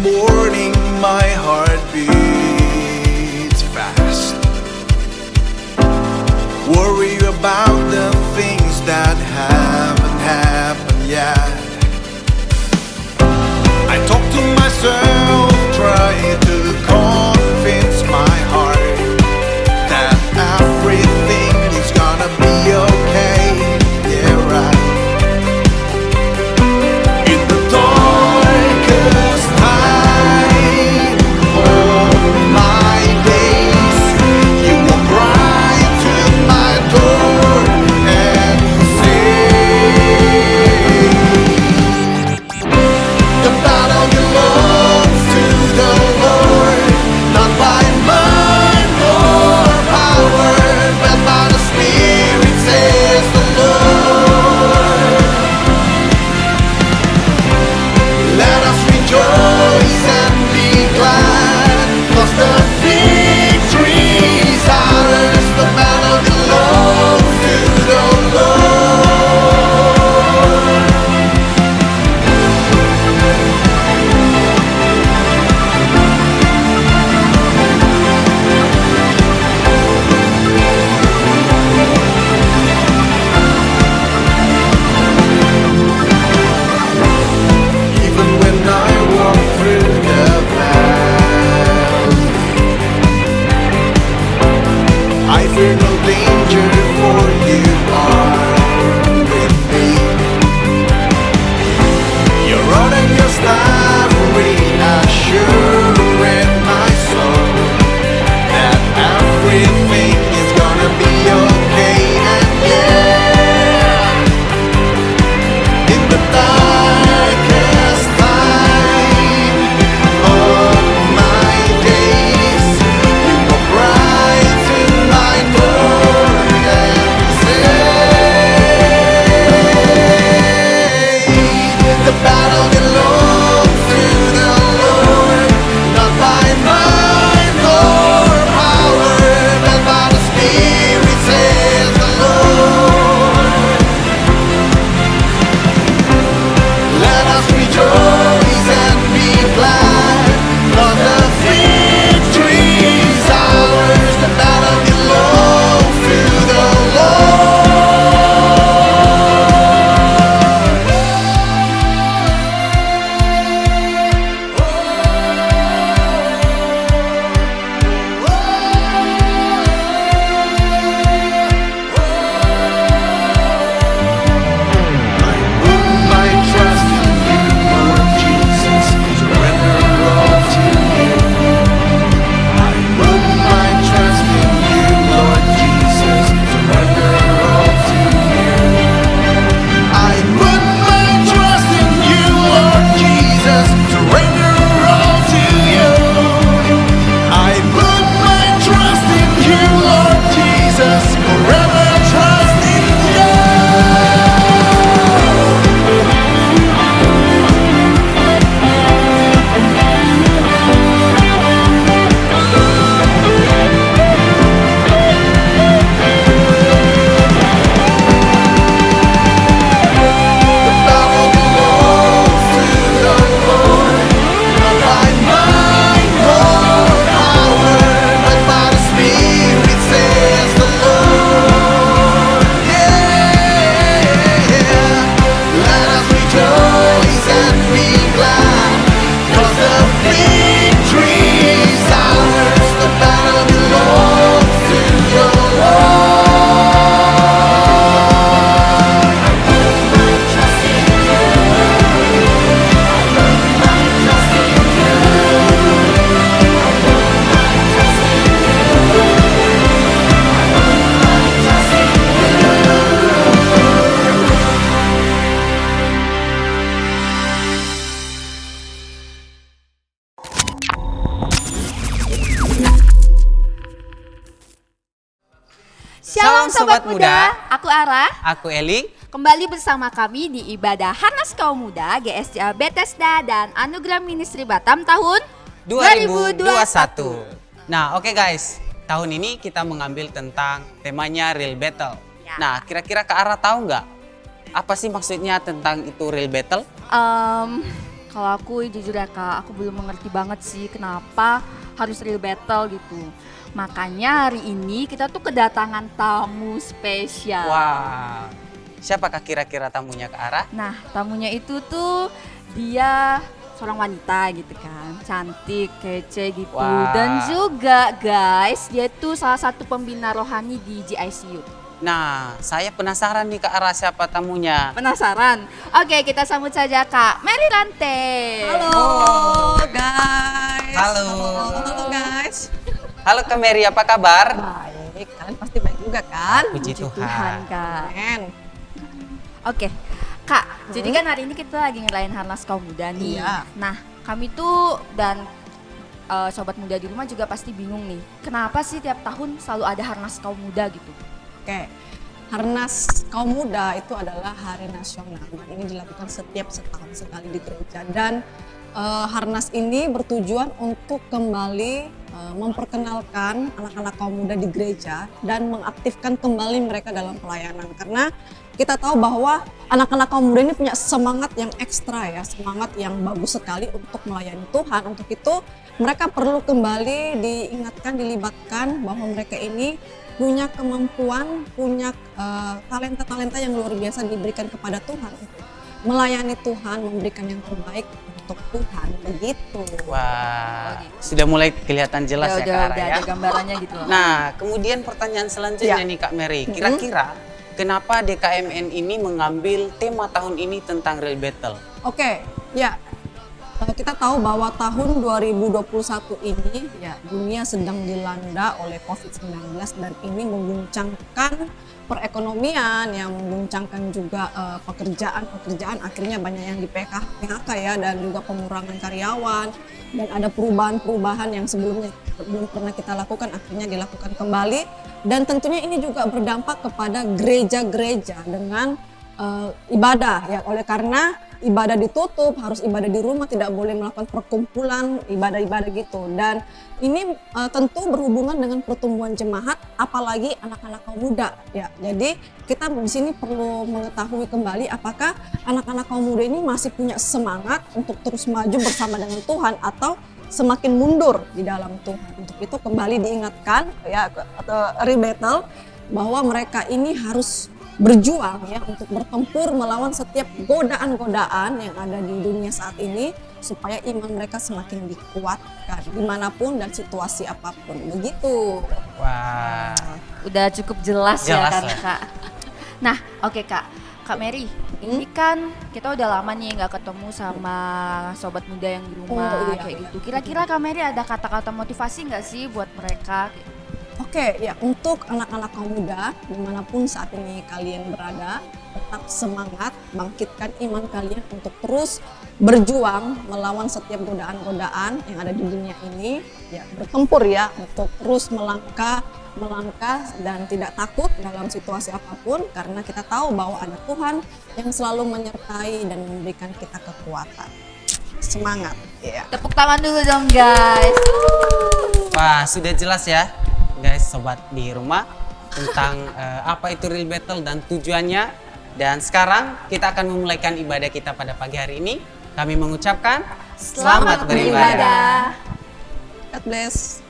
morning my heart beats fast. Worry about the things that haven't happened yet. I talk to myself, try to convince my heart that everything is gonna be okay. Yeah, right. In the darkest time of my days, you walk right to my door and say, the battle belongs to the Lord, not by might nor power, but by the Spirit, says the Lord. Let us rejoice and be glad, 'cause the victory is ours. The battle belongs to the Lord. Even when I walk through the valley, I fear no danger, for you are with me. Your rod and your staff reassure my soul that everything is gonna be okay. And yeah, in the darkest time of my days, you walk right to my door and say, the battle belongs to the Lord, not by might nor power, but by the Spirit, says the Lord. Let us rejoice and be glad, 'cause the victory is ours. The battle belongs to the I put my trust in you, Lord Jesus, surrender all to you. I put my trust in you, Lord Jesus, surrender all to you. I put my trust in you, Lord Jesus, surrender all to you. I put my trust in you, Lord Jesus, forever trust in you. The battle belongs to the Lord, not by might nor power, but by the Spirit, says the Lord. Yeah, let us rejoice and be glad, 'cause the victory is ours. The battle belongs to the Lord. Shalom Sobat Muda, aku Ara. Aku Eli. Kembali bersama kami di ibadah Harnas Kaum Muda GSJA Bethesda dan Anugerah Ministry Batam tahun 2021. Nah, oke guys, tahun ini kita mengambil tentang temanya Real Battle. Ya. Nah, kira-kira Kak Ara tahu nggak apa sih maksudnya tentang itu Real Battle? Kalau aku jujur ya Kak, aku belum mengerti banget sih kenapa harus real battle gitu. Makanya hari ini kita tuh kedatangan tamu spesial. Wah, siapakah kira-kira tamunya Kak Ara? Nah, tamunya itu tuh dia seorang wanita gitu kan, cantik, kece gitu. Wah. Dan juga guys, dia tuh salah satu pembina rohani di GICU. Nah, saya penasaran nih Kak Ara siapa tamunya. Penasaran? Oke, kita sambut saja Kak Mary Rante. Halo guys. Halo. Halo guys. Halo Kak Mary, apa kabar? Baik, kalian pasti baik juga kan? Puji Tuhan Tuhan. Kak. Amin. Oke, Kak, jadi kan hari ini kita lagi ngerayain Harnas Kaum Muda nih. Iya. Nah, kami tuh dan sobat muda di rumah juga pasti bingung nih. Kenapa sih tiap tahun selalu ada Harnas Kaum Muda gitu? Oke. Harnas Kaum Muda itu adalah hari nasional dan ini dilakukan setiap setahun sekali di gereja dan Harnas ini bertujuan untuk kembali memperkenalkan anak-anak kaum muda di gereja dan mengaktifkan kembali mereka dalam pelayanan karena kita tahu bahwa anak-anak kaum muda ini punya semangat yang ekstra ya, semangat yang bagus sekali untuk melayani Tuhan. Untuk itu mereka perlu kembali diingatkan, dilibatkan bahwa mereka ini punya kemampuan, punya talenta-talenta yang luar biasa diberikan kepada Tuhan untuk melayani Tuhan, memberikan yang terbaik untuk Tuhan, begitu. Wah, sudah mulai kelihatan jelas ya Kak Ara udah ya. ada gambarannya gitu. Nah, kemudian pertanyaan selanjutnya Ya. nih Kak Mary, kira-kira kenapa DKMN ini mengambil tema tahun ini tentang real battle? Oke, ya. Kita tahu bahwa tahun 2021 ini ya dunia sedang dilanda oleh COVID-19 dan ini mengguncangkan perekonomian, yang mengguncangkan juga pekerjaan akhirnya banyak yang di PHK ya dan juga pengurangan karyawan dan ada perubahan-perubahan yang sebelumnya belum pernah kita lakukan akhirnya dilakukan kembali dan tentunya ini juga berdampak kepada gereja-gereja dengan ibadah ya oleh karena ibadah ditutup, harus ibadah di rumah, tidak boleh melakukan perkumpulan ibadah-ibadah gitu. Dan ini tentu berhubungan dengan pertumbuhan jemaat, apalagi anak-anak kaum muda. Ya, jadi kita di sini perlu mengetahui kembali apakah anak-anak kaum muda ini masih punya semangat untuk terus maju bersama dengan Tuhan atau semakin mundur di dalam Tuhan. Untuk itu kembali diingatkan ya atau rebattle bahwa mereka ini harus berjuang ya untuk bertempur melawan setiap godaan-godaan yang ada di dunia saat ini supaya iman mereka semakin dikuatkan dimanapun dan situasi apapun begitu. Wah, Udah cukup jelas ya Jelas kan lah. Kak. Nah, oke Kak Mary, ini kan kita udah lama nih nggak ketemu sama sobat muda yang di rumah Oh, iya, kayak iya. gitu. Kira-kira Kak Mary ada kata-kata motivasi nggak sih buat mereka? Oke, ya untuk anak-anak kaum muda dimanapun saat ini kalian berada, tetap semangat, bangkitkan iman kalian untuk terus berjuang melawan setiap godaan-godaan yang ada di dunia ini, ya bertempur ya untuk terus melangkah dan tidak takut dalam situasi apapun karena kita tahu bahwa ada Tuhan yang selalu menyertai dan memberikan kita kekuatan. Semangat, ya. Tepuk tangan dulu dong guys. wah sudah jelas ya guys sobat di rumah tentang apa itu real battle dan tujuannya. Dan sekarang kita akan memulaikan ibadah kita pada pagi hari ini. Kami mengucapkan selamat beribadah. God bless.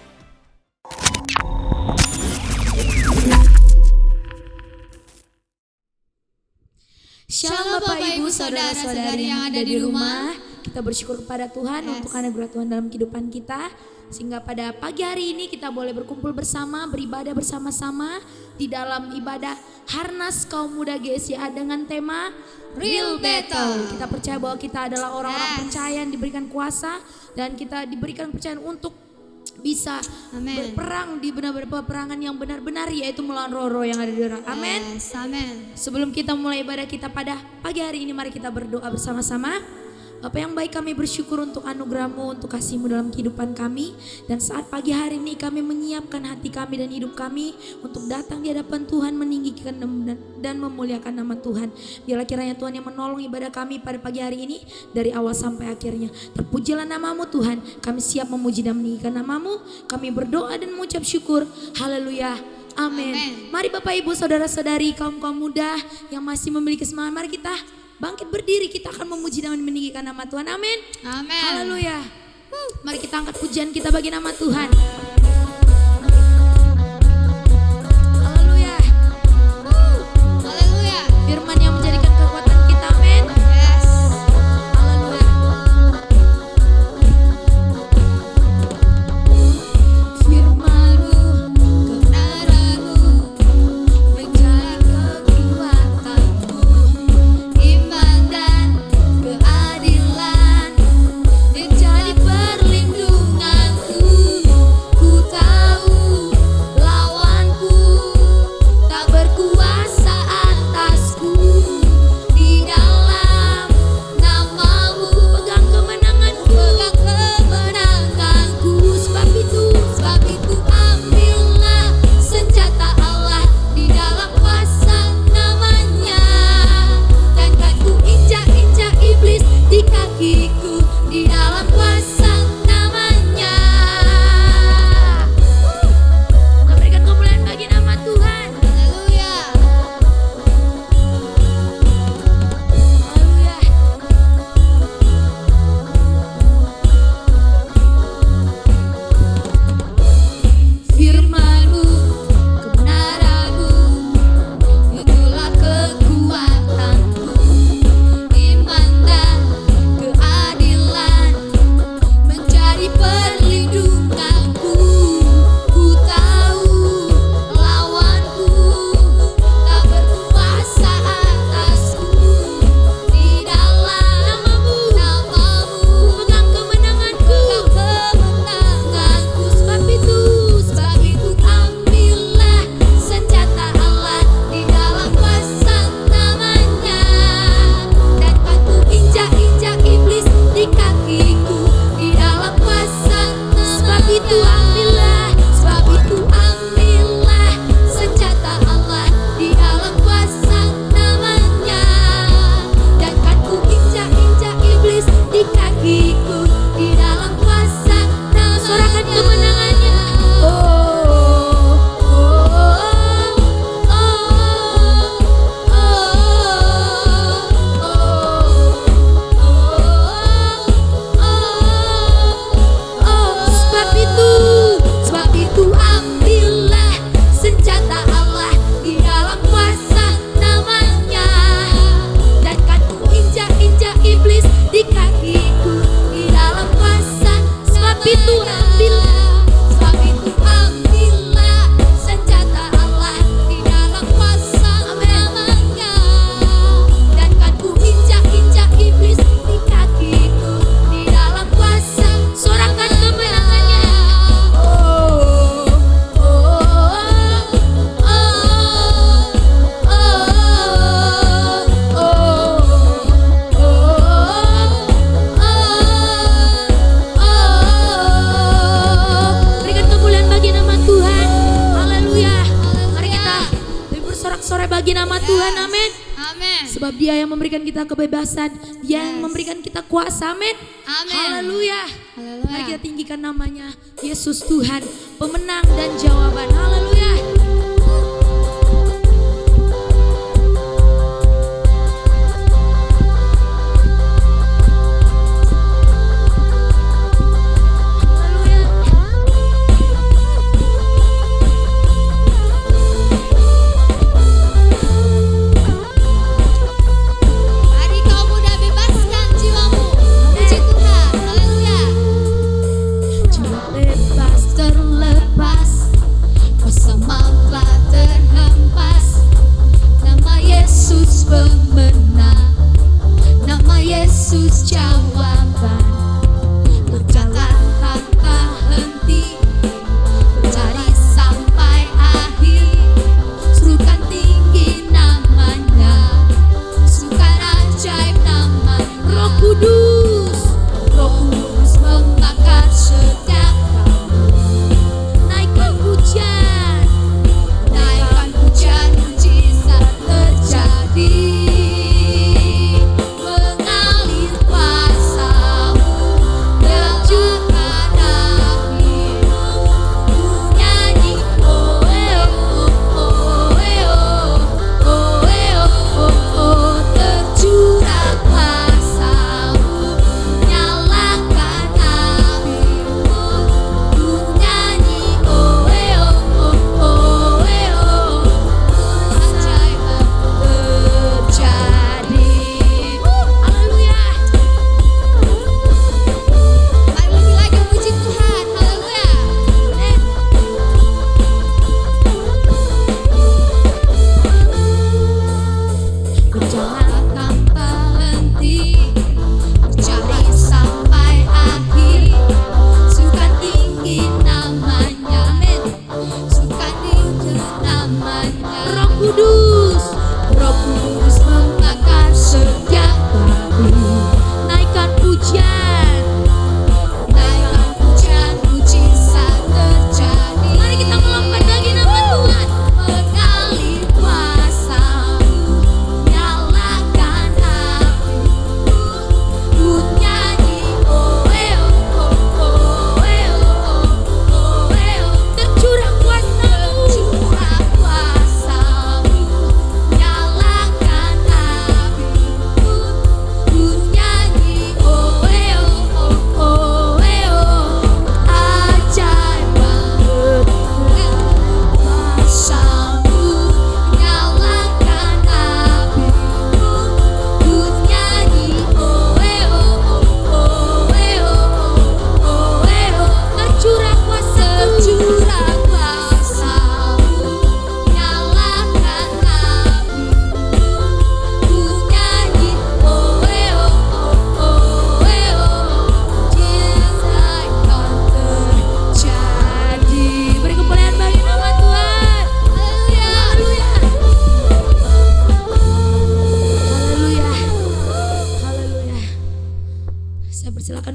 Shalom Bapak Ibu, saudara-saudari yang ada di rumah. Kita bersyukur kepada Tuhan untuk anugerah Tuhan dalam kehidupan kita. Sehingga pada pagi hari ini kita boleh berkumpul bersama, beribadah bersama-sama di dalam ibadah Harnas Kaum Muda GSIA dengan tema Real Battle. Kita percaya bahwa kita adalah orang-orang percaya yang diberikan kuasa dan kita diberikan kepercayaan untuk bisa berperang di benar-benar peperangan yang benar-benar, yaitu melawan roh-roh yang ada di dalam. Amin. Amin. Sebelum kita mulai ibadah kita pada pagi hari ini, mari kita berdoa bersama-sama. Bapa yang baik, kami bersyukur untuk anugerah-Mu, untuk kasih-Mu dalam kehidupan kami. Dan saat pagi hari ini kami menyiapkan hati kami dan hidup kami untuk datang di hadapan Tuhan, meninggikan dan memuliakan nama Tuhan. Biarlah kiranya Tuhan yang menolong ibadah kami pada pagi hari ini dari awal sampai akhirnya. Terpujilah nama-Mu Tuhan, kami siap memuji dan meninggikan nama-Mu. Kami berdoa dan mengucap syukur. Haleluya. Amin. Mari Bapak Ibu saudara-saudari kaum muda yang masih memiliki semangat, mari kita bangkit berdiri, kita akan memuji dan meninggikan nama Tuhan. Amin. Amin. Haleluya. Mari kita angkat pujian kita bagi nama Tuhan. Haleluya. Haleluya. Firman yang menjadikan kekuatan kita. Amin. Yes. Haleluya. Firman-Mu, Kebenaran-Mu menjadi kekuatanku. iman dan keadilan Menjadi perlindunganku. ku tahu Lawanku tak berkuasa atasku. Di dalam nama-Mu pegang kemenanganku. pegang kemenanganku. Sebab itu Ambillah senjata Allah di dalam kuasa namanya, dan kan ku injak-injak iblis di kakiku. di dalam kuasa namanya. Kita berikan kemuliaan bagi nama Tuhan. Haleluya. Haleluya. Firman-Mu, Kebenaran-Mu itulah kekuatanku, iman dan keadilan menjadi perlindunganku. Ku tahu lawanku tak berkuasa atasku. Di dalam namamu pegang kemenanganku. pegang kemenanganku. Sebab itu Ambillah senjata Allah di dalam kuasa namanya, dan kan ku injak-injak iblis di kakiku. di dalam kuasa Sebab itu ambillah senjata Allah di dalam kuasa namanya, dan kan ku injak-injak iblis di kakiku. di dalam kuasa namanya. Sorakan kemenangannya. Oh, oh, oh, Sebab itu ambillah senjata Allah di dalam kuasa namanya, dan kan ku injak-injak iblis di kakiku. di dalam kuasa Sebab itu Sebab itu ambillah senjata Allah di dalam kuasa namanya, dan kan ku injak-injak iblis di kakiku. di dalam kuasa Sorakan kemenangannya. Oh, oh, oh, Berikan kemuliaan bagi nama Tuhan. Haleluya. Mari kita bersorak-sorai bagi nama Tuhan. Amin. Amin. Sebab Dia yang memberikan kita kebebasan, Dia yang memberikan kita kuasa. Amin. Amin. Haleluya. Haleluya. Mari kita tinggikan namanya, Yesus Tuhan, pemenang dan jawaban. Haleluya. Mari kau muda bebaskan jiwamu. Puji Tuhan. Haleluya. Jiwa bebas terlepas, Kuasa mampat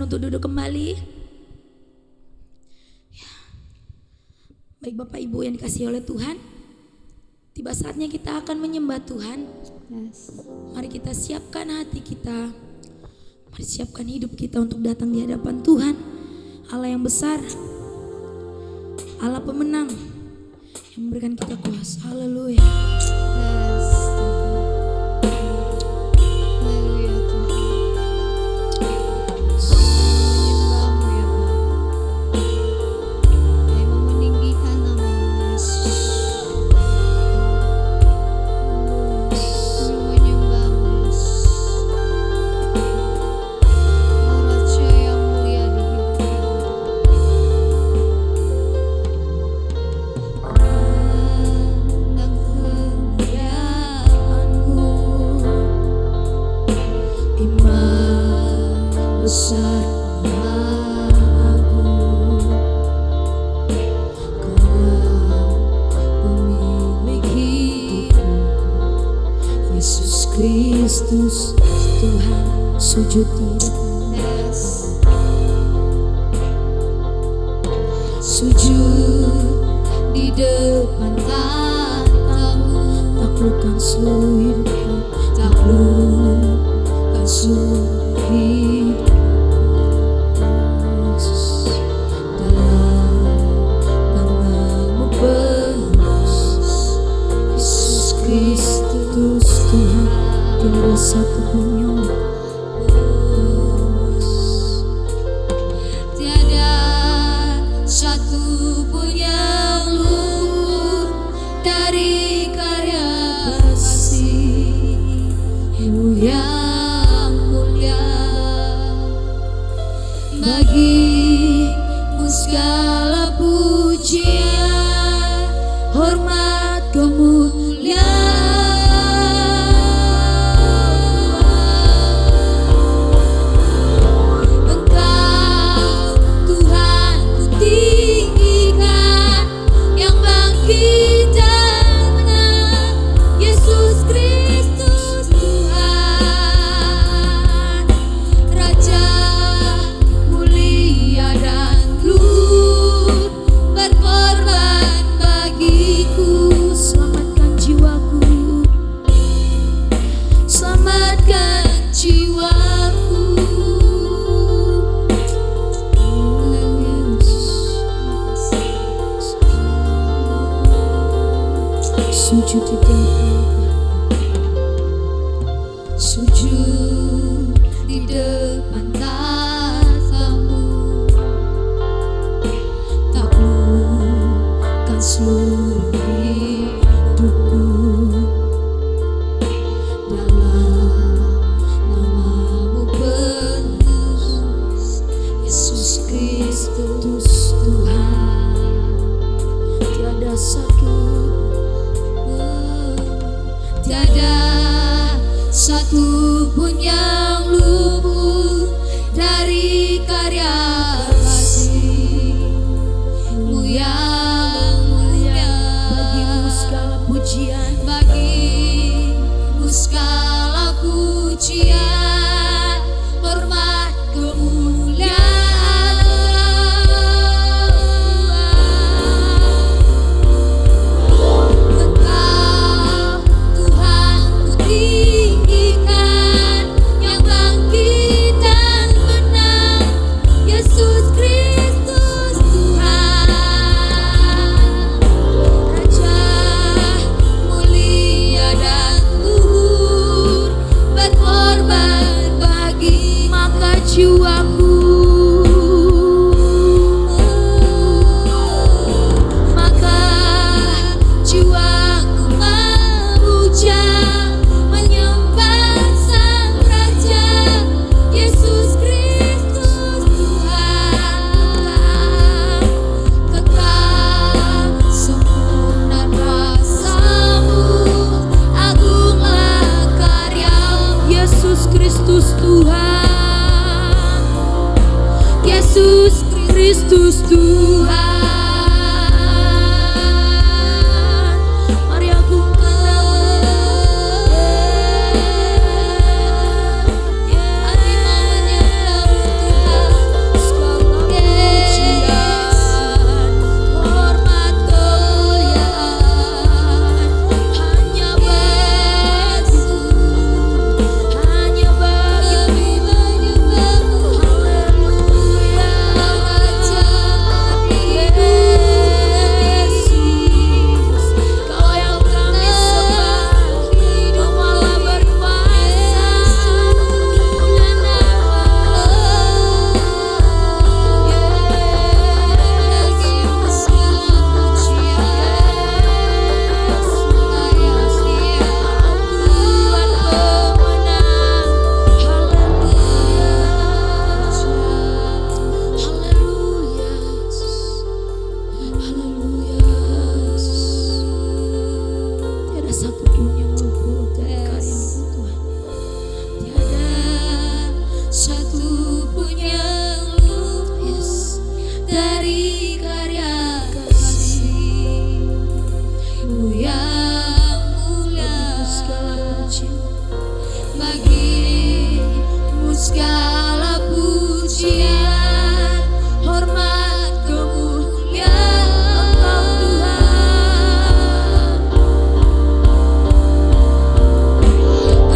untuk duduk kembali. Ya. Baik Bapak Ibu yang dikasihi oleh Tuhan, tiba saatnya kita akan menyembah Tuhan. Mari kita siapkan hati kita, mari siapkan hidup kita untuk datang di hadapan Tuhan, Allah yang besar, Allah pemenang yang memberikan kita kuasa. Haleluya. Kristus Tuhan, sujud di depan, sujud di depan tahtamu, taklukkan seluruh hidupku, taklukkan seluruh hidupku, Yesus, dalam namamu penuh, Yesus Kristus Tuhan. Tiada satu pun yang Tiada satu pun yang luput dari karya kasih-Mu yang mulia. Bagi-Mu segala pujian, hormat, kemuliaan. Sujud di depan, Sujud di depan tahtamu, taklukkan seluruh hidupku, dalam namamu penuh, Yesus Kristus Tuhan. Tiada satu pun yang luput dari karya kasih-Mu yang mulia. bagi-Mu segala pujian, Bagi-Mu segala pujian, hormat, kemuliaan. Engkau Tuhan ku tinggikan, yang bangkit dan menang, Yesus Kristus Tuhan. Raja mulia dan luhur, berkorban bagi maka jiwaku, maka jiwaku memuja, menyembah Sang Raja, Yesus Kristus Tuhan. Kekal sempurna kuasa-Mu, agunglah karya-Mu, Yesus Kristus Tuhan, Yesus Kristus Tuhan. mari agungkan Hati mau menyembah Tuhan. dari karya kasih-Mu yang mulia. Bagi-Mu segala pujian, hormat, kemuliaan Engkau Tuhan.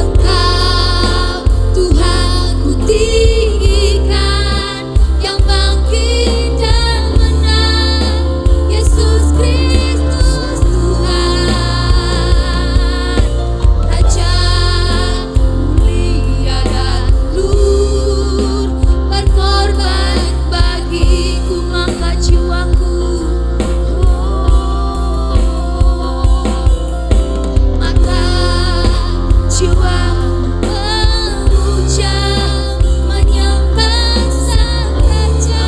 Engkau Tuhan ku tinggikan, yang bangkit dan menang, Yesus Kristus Tuhan. Raja mulia dan lur, berkorban bagiku, maka jiwaku maka jiwaku memuja, menyembah Sang Raja,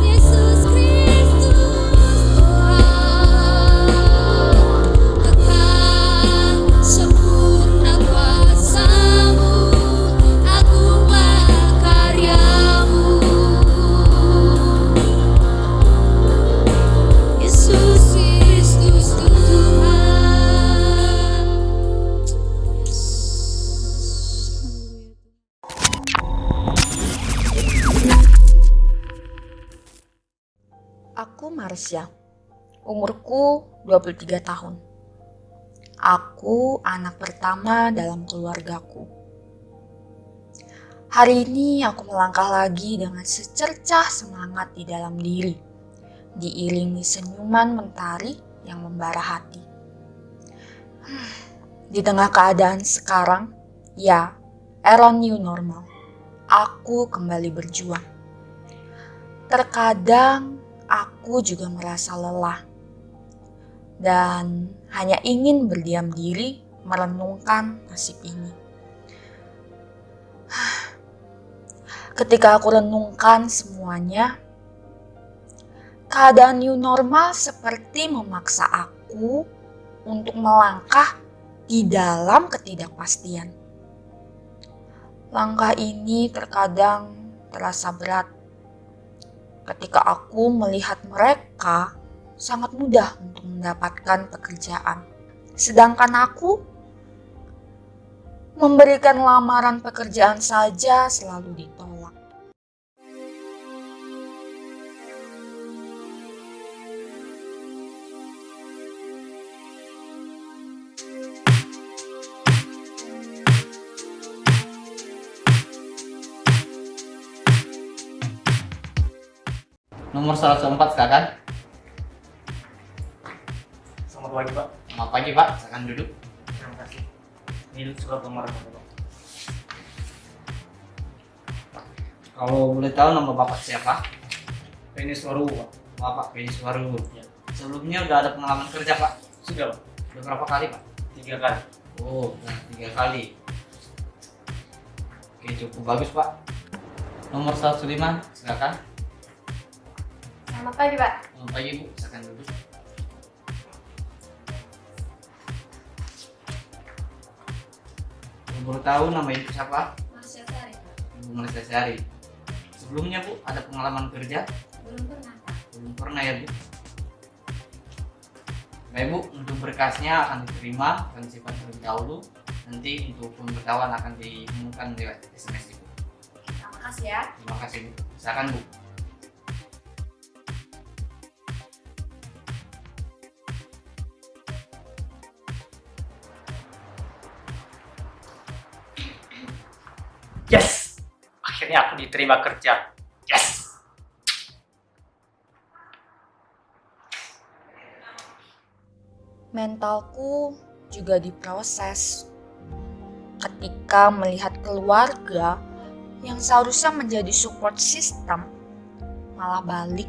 Yesus Kristus Tuhan. Akan sempurna kuasa-Mu, agunglah karya-Mu, Yesus Kristus Tuhan. Aku Marsha, umurku 23 tahun. Aku anak pertama dalam keluargaku. Hari ini aku melangkah lagi dengan secercah semangat di dalam diri, diiringi senyuman mentari yang membara hati. Di tengah keadaan sekarang, ya, era new normal, aku kembali berjuang. Terkadang aku juga merasa lelah dan hanya ingin berdiam diri merenungkan nasib ini. Ketika aku renungkan semuanya, keadaan new normal seperti memaksa aku untuk melangkah di dalam ketidakpastian. Langkah ini terkadang terasa berat ketika aku melihat mereka sangat mudah untuk mendapatkan pekerjaan. Sedangkan aku memberikan lamaran pekerjaan saja selalu ditolak. Nomor 104 silakan. Selamat pagi Pak. Selamat pagi Pak, silakan duduk. Terima kasih. Ini surat lamaran Bapak. Kalau boleh tahu nama Bapak siapa? Ini Suwaru Pak. Bapak Beni Suwaru. Ya. Sebelumnya udah ada pengalaman kerja Pak? Sudah Pak. Udah berapa kali Pak? 3 kali. Oh, udah 3 kali. Oke, cukup bagus Pak. Nomor 105 silakan. Selamat pagi, Pak. Selamat pagi Bu, silakan duduk. Boleh tahu nama ibu siapa? Marsha Sari, Pak. Ibu Marsha Sari. Sebelumnya Bu, ada pengalaman kerja? Belum pernah, Pak. Belum pernah ya Bu. Baik Bu, untuk berkasnya akan diterima, akan disimpan terlebih dahulu. Nanti untuk pemberitahuan akan diumumkan lewat SMS Bu. Terima kasih ya. Terima kasih Bu. Silakan Bu. Yes! Akhirnya aku diterima kerja. Yes! Mentalku juga diproses ketika melihat keluarga yang seharusnya menjadi support system malah balik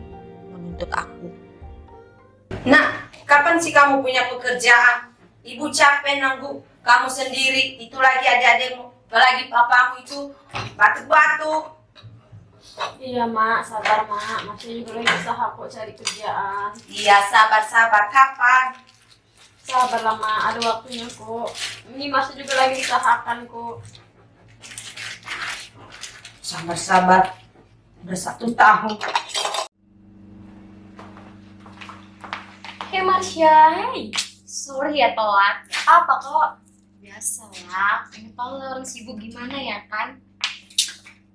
menuntut aku. Nak, kapan sih kamu punya pekerjaan? Ibu capek nunggu kamu sendiri. Itu lagi adik-adikmu, apalagi papamu itu batuk-batuk. Iya, Mak. Sabar, Mak. Masih juga lagi usaha kok cari kerjaan. Iya, sabar-sabar. Kapan? Sabarlah, Mak. Ada waktunya kok. Ini masih juga lagi usahakan kok. Sabar-sabar. Udah 1 tahun. Hey Marsha, hey. Sorry ya telat. Apa kok? Biasa lah, kamu tahu lah orang sibuk gimana ya kan?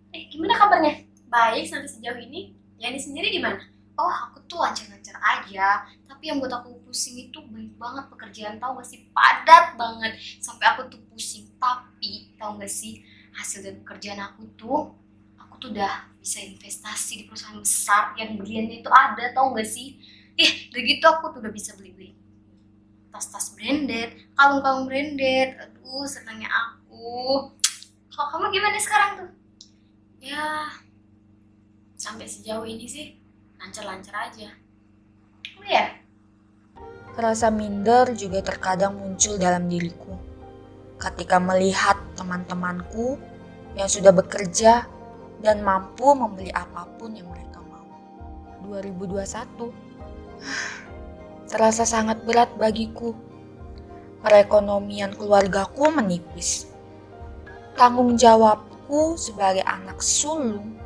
Gimana kabarnya? Baik sampai sejauh ini. Yani sendiri di mana? Oh, aku tuh lancar-lancar aja. Tapi yang buat aku pusing itu banyak banget pekerjaan, tahu gak sih? Padat banget. Sampai aku tuh pusing. Tapi tahu gak sih hasil dari pekerjaan aku tuh udah bisa investasi di perusahaan besar yang beliannya itu ada, tahu gak sih? Udah gitu aku tuh udah bisa beli tas-tas branded, kalung-kalung branded. Aduh, senangnya aku. Kalau kamu gimana sekarang tuh? Ya, sampai sejauh ini sih lancar-lancar aja. Oh ya? Rasa minder juga terkadang muncul dalam diriku ketika melihat teman-temanku yang sudah bekerja dan mampu membeli apapun yang mereka mau. 2021 terasa sangat berat bagiku. Perekonomian keluargaku menipis. Tanggung jawabku sebagai anak sulung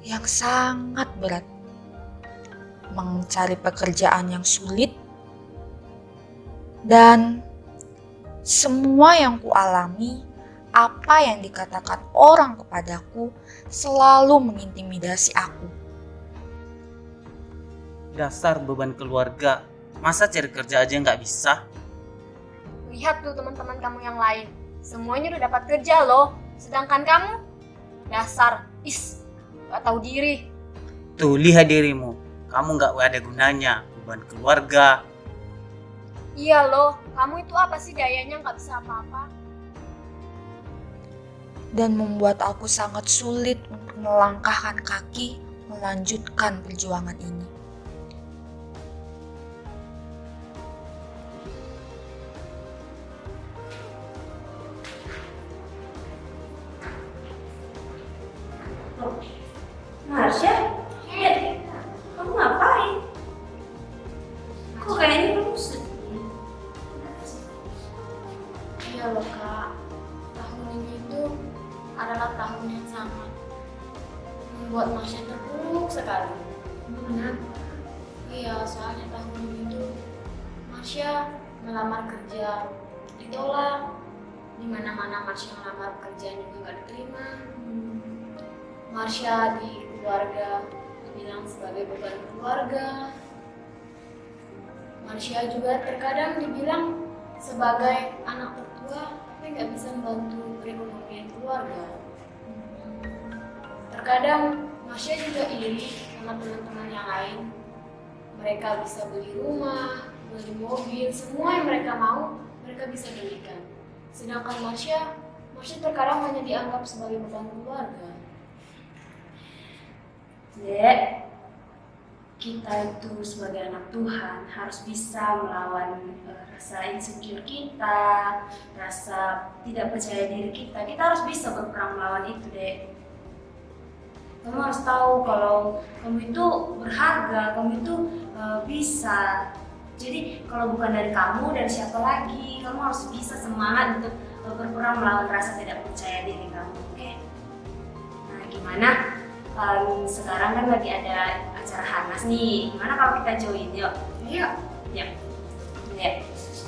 yang sangat berat. Mencari pekerjaan yang sulit dan semua yang kualami, apa yang dikatakan orang kepadaku selalu mengintimidasi aku. Dasar beban keluarga, masa cari kerja aja nggak bisa? Lihat tuh teman-teman kamu yang lain, semuanya udah dapat kerja loh. Sedangkan kamu, dasar, gak tahu diri. Tuh, lihat dirimu. Kamu nggak ada gunanya, beban keluarga. Iya loh, kamu itu apa sih dayanya nggak bisa apa-apa? Dan membuat aku sangat sulit untuk melangkahkan kaki melanjutkan perjuangan ini. Marsha, kamu ngapain? Kok kayaknya kamu sedih? Iya loh kak, tahun ini itu adalah tahun yang sangat membuat Marsha terpuruk sekali. Kenapa? Iya, soalnya tahun ini tuh Marsha melamar kerja ditolak. Di mana-mana Marsha melamar pekerjaan juga nggak diterima. Marsha di keluarga dibilang sebagai beban keluarga. Marsha juga terkadang dibilang sebagai anak tertua tapi nggak bisa membantu perekonomian keluarga. Terkadang Marsha juga iri sama teman-teman yang lain. Mereka bisa beli rumah, beli mobil, semua yang mereka mau mereka bisa belikan. Sedangkan Marsha terkadang hanya dianggap sebagai beban keluarga. Dek, kita itu sebagai anak Tuhan harus bisa melawan rasa insecure kita, rasa tidak percaya diri kita. Kita harus bisa berperang melawan itu, Dek. Kamu harus tahu kalau kamu itu berharga, kamu itu bisa. Jadi kalau bukan dari kamu, dari siapa lagi? Kamu harus bisa semangat untuk berperang melawan rasa tidak percaya diri kamu, oke? Nah, gimana? Sekarang kan lagi ada acara Harnas nih. Gimana kalau kita join? Yuk. Yuk.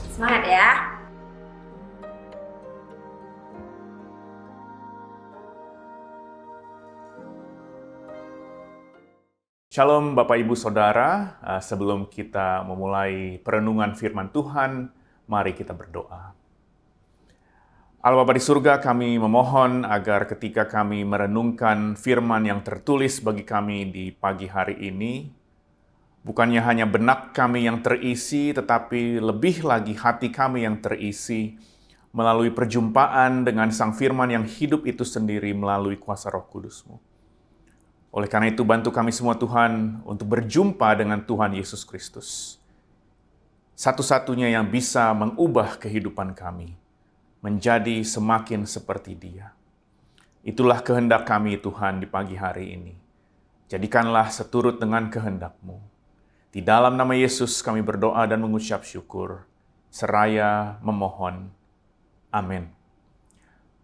Semangat ya. Shalom Bapak Ibu Saudara, sebelum kita memulai perenungan firman Tuhan, mari kita berdoa. Allah Bapa di surga, kami memohon agar ketika kami merenungkan firman yang tertulis bagi kami di pagi hari ini, bukannya hanya benak kami yang terisi, tetapi lebih lagi hati kami yang terisi melalui perjumpaan dengan Sang Firman yang hidup itu sendiri melalui kuasa Roh Kudus-Mu. Oleh karena itu, bantu kami semua Tuhan untuk berjumpa dengan Tuhan Yesus Kristus. Satu-satunya yang bisa mengubah kehidupan kami menjadi semakin seperti Dia. Itulah kehendak kami Tuhan di pagi hari ini. Jadikanlah seturut dengan kehendak-Mu. Di dalam nama Yesus kami berdoa dan mengucap syukur, seraya memohon. Amin.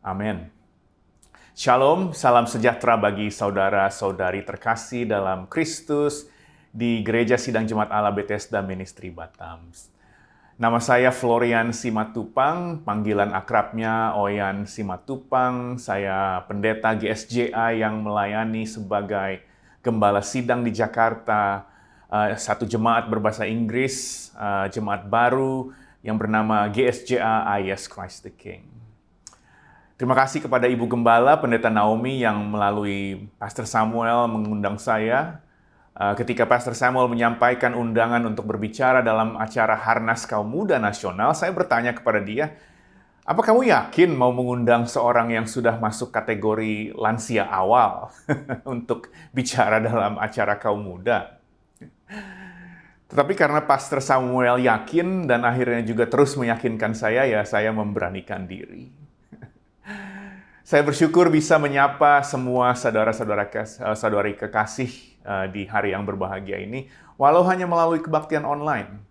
Amin. Shalom, salam sejahtera bagi saudara-saudari terkasih dalam Kristus. di Gereja Sidang Jemaat Allah Bethesda Ministry Batam. Nama saya Florian Simatupang, panggilan akrabnya Oyan Simatupang. Saya pendeta GSJA yang melayani sebagai gembala sidang di Jakarta, satu jemaat berbahasa Inggris, jemaat baru yang bernama GSJA IS Christ the King. Terima kasih kepada Ibu Gembala, Pendeta Naomi yang melalui Pastor Samuel mengundang saya. Ketika Pastor Samuel menyampaikan undangan untuk berbicara dalam acara Harnas Kaum Muda Nasional, saya bertanya kepada dia, apa kamu yakin mau mengundang seorang yang sudah masuk kategori lansia awal untuk bicara dalam acara kaum muda? Tetapi karena Pastor Samuel yakin dan akhirnya juga terus meyakinkan saya, ya saya memberanikan diri. Saya bersyukur bisa menyapa semua saudara-saudari kekasih di hari yang berbahagia ini, walau hanya melalui kebaktian online.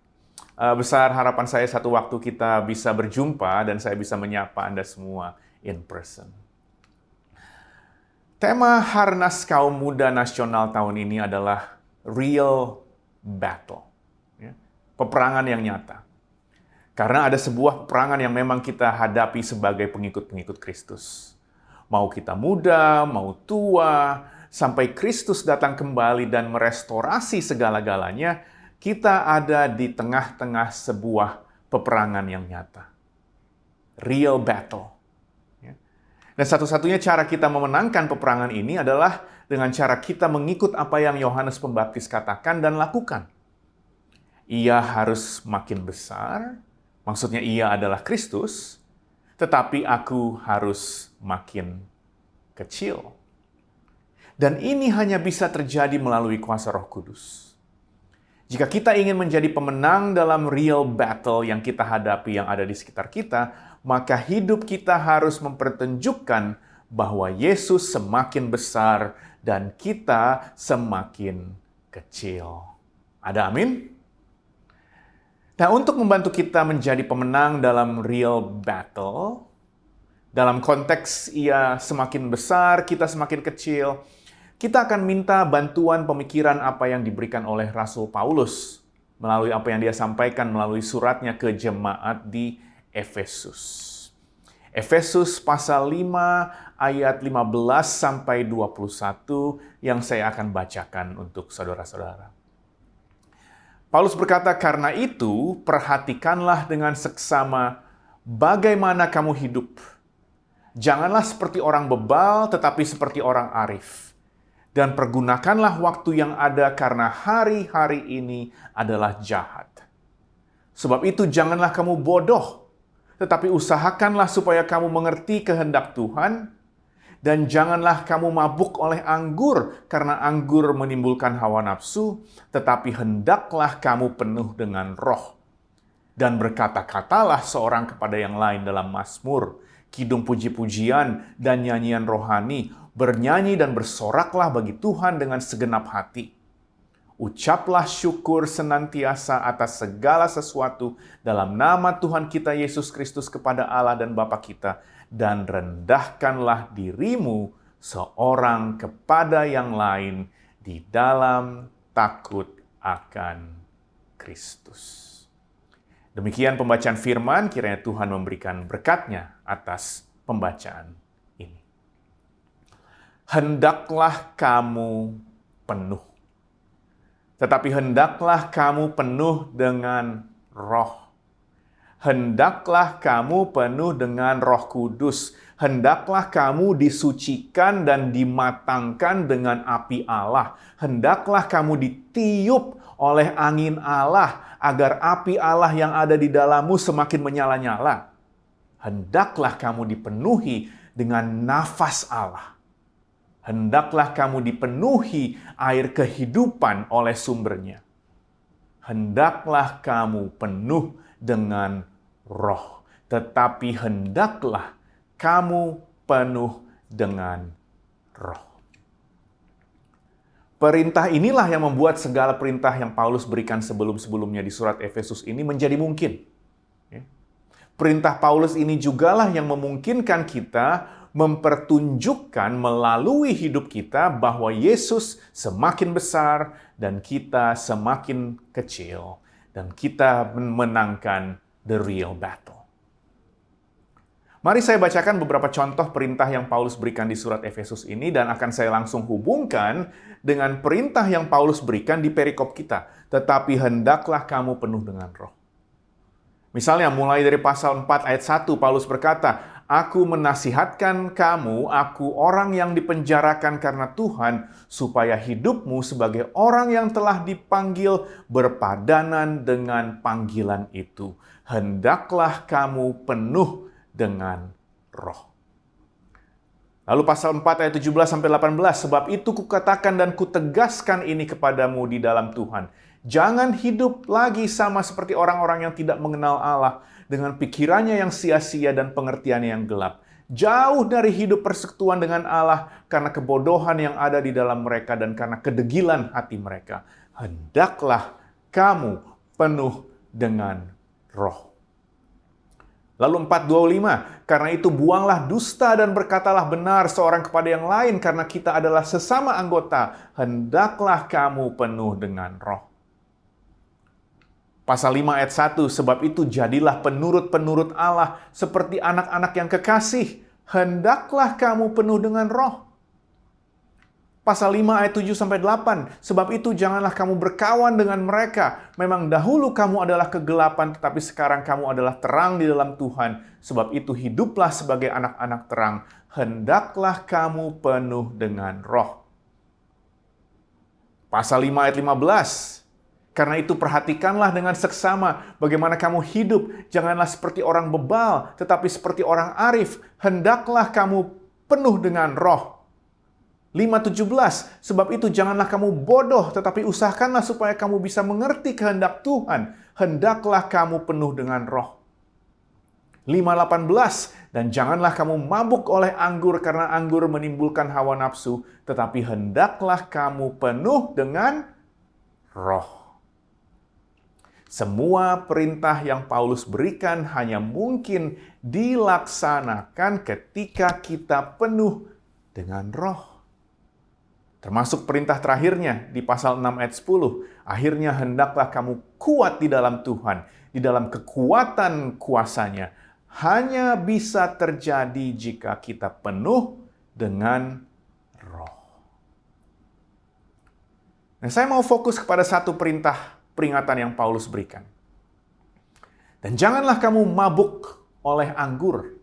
Besar harapan saya satu waktu kita bisa berjumpa dan saya bisa menyapa Anda semua in person. Tema Harnas Kaum Muda Nasional tahun ini adalah Real Battle. Peperangan yang nyata. Karena ada sebuah peperangan yang memang kita hadapi sebagai pengikut-pengikut Kristus. Mau kita muda, mau tua, sampai Kristus datang kembali dan merestorasi segala-galanya, kita ada di tengah-tengah sebuah peperangan yang nyata. Real battle. Dan satu-satunya cara kita memenangkan peperangan ini adalah dengan cara kita mengikut apa yang Yohanes Pembaptis katakan dan lakukan. Ia harus makin besar, maksudnya ia adalah Kristus, tetapi aku harus makin kecil. Dan ini hanya bisa terjadi melalui kuasa Roh Kudus. Jika kita ingin menjadi pemenang dalam real battle yang kita hadapi yang ada di sekitar kita, maka hidup kita harus mempertunjukkan bahwa Yesus semakin besar dan kita semakin kecil. Ada amin? Nah, untuk membantu kita menjadi pemenang dalam real battle, dalam konteks ia semakin besar, kita semakin kecil, kita akan minta bantuan pemikiran apa yang diberikan oleh Rasul Paulus melalui apa yang dia sampaikan melalui suratnya ke jemaat di Efesus. Efesus pasal 5 ayat 15 sampai 21 yang saya akan bacakan untuk saudara-saudara. Paulus berkata, karena itu perhatikanlah dengan seksama bagaimana kamu hidup. Janganlah seperti orang bebal, tetapi seperti orang arif. Dan pergunakanlah waktu yang ada karena hari-hari ini adalah jahat. Sebab itu janganlah kamu bodoh, tetapi usahakanlah supaya kamu mengerti kehendak Tuhan. Dan janganlah kamu mabuk oleh anggur, karena anggur menimbulkan hawa nafsu, tetapi hendaklah kamu penuh dengan roh. Dan berkata-katalah seorang kepada yang lain dalam mazmur, kidung puji-pujian, dan nyanyian rohani, bernyanyi dan bersoraklah bagi Tuhan dengan segenap hati. Ucaplah syukur senantiasa atas segala sesuatu dalam nama Tuhan kita Yesus Kristus kepada Allah dan Bapa kita, dan rendahkanlah dirimu seorang kepada yang lain di dalam takut akan Kristus. Demikian pembacaan firman, kiranya Tuhan memberikan berkat-Nya atas pembacaan ini. Hendaklah kamu penuh. Tetapi hendaklah kamu penuh dengan roh. Hendaklah kamu penuh dengan Roh Kudus. Hendaklah kamu disucikan dan dimatangkan dengan api Allah. Hendaklah kamu ditiup oleh angin Allah, agar api Allah yang ada di dalammu semakin menyala-nyala. Hendaklah kamu dipenuhi dengan nafas Allah. Hendaklah kamu dipenuhi air kehidupan oleh sumbernya. Hendaklah kamu penuh dengan roh, tetapi hendaklah kamu penuh dengan roh. Perintah inilah yang membuat segala perintah yang Paulus berikan sebelum-sebelumnya di surat Efesus ini menjadi mungkin. Perintah Paulus ini jugalah yang memungkinkan kita mempertunjukkan melalui hidup kita bahwa Yesus semakin besar dan kita semakin kecil. Dan kita memenangkan the real battle. Mari saya bacakan beberapa contoh perintah yang Paulus berikan di surat Efesus ini dan akan saya langsung hubungkan dengan perintah yang Paulus berikan di perikop kita. Tetapi hendaklah kamu penuh dengan roh. Misalnya mulai dari pasal 4 ayat 1 Paulus berkata, Aku menasihatkan kamu, aku orang yang dipenjarakan karena Tuhan, supaya hidupmu sebagai orang yang telah dipanggil berpadanan dengan panggilan itu. Hendaklah kamu penuh dengan roh. Lalu pasal 4 ayat 17-18, sebab itu kukatakan dan kutegaskan ini kepadamu di dalam Tuhan. Jangan hidup lagi sama seperti orang-orang yang tidak mengenal Allah, dengan pikirannya yang sia-sia dan pengertiannya yang gelap. Jauh dari hidup persekutuan dengan Allah karena kebodohan yang ada di dalam mereka dan karena kedegilan hati mereka. Hendaklah kamu penuh dengan roh. Lalu 4:25, karena itu buanglah dusta dan berkatalah benar seorang kepada yang lain karena kita adalah sesama anggota. Hendaklah kamu penuh dengan roh. Pasal 5 ayat 1, sebab itu jadilah penurut-penurut Allah seperti anak-anak yang kekasih. Hendaklah kamu penuh dengan roh. Pasal 5 ayat 7-8, sebab itu janganlah kamu berkawan dengan mereka. Memang dahulu kamu adalah kegelapan, tetapi sekarang kamu adalah terang di dalam Tuhan. Sebab itu hiduplah sebagai anak-anak terang. Hendaklah kamu penuh dengan roh. Pasal 5 ayat 15, karena itu perhatikanlah dengan seksama bagaimana kamu hidup. Janganlah seperti orang bebal, tetapi seperti orang arif. Hendaklah kamu penuh dengan roh. 5:17, sebab itu janganlah kamu bodoh, tetapi usahakanlah supaya kamu bisa mengerti kehendak Tuhan. Hendaklah kamu penuh dengan roh. 5:18, dan janganlah kamu mabuk oleh anggur, karena anggur menimbulkan hawa nafsu, tetapi hendaklah kamu penuh dengan roh. Semua perintah yang Paulus berikan hanya mungkin dilaksanakan ketika kita penuh dengan roh. Termasuk perintah terakhirnya di pasal 6 ayat 10. Akhirnya hendaklah kamu kuat di dalam Tuhan, di dalam kekuatan kuasanya. Hanya bisa terjadi jika kita penuh dengan roh. Nah, saya mau fokus kepada satu peringatan yang Paulus berikan. Dan janganlah kamu mabuk oleh anggur,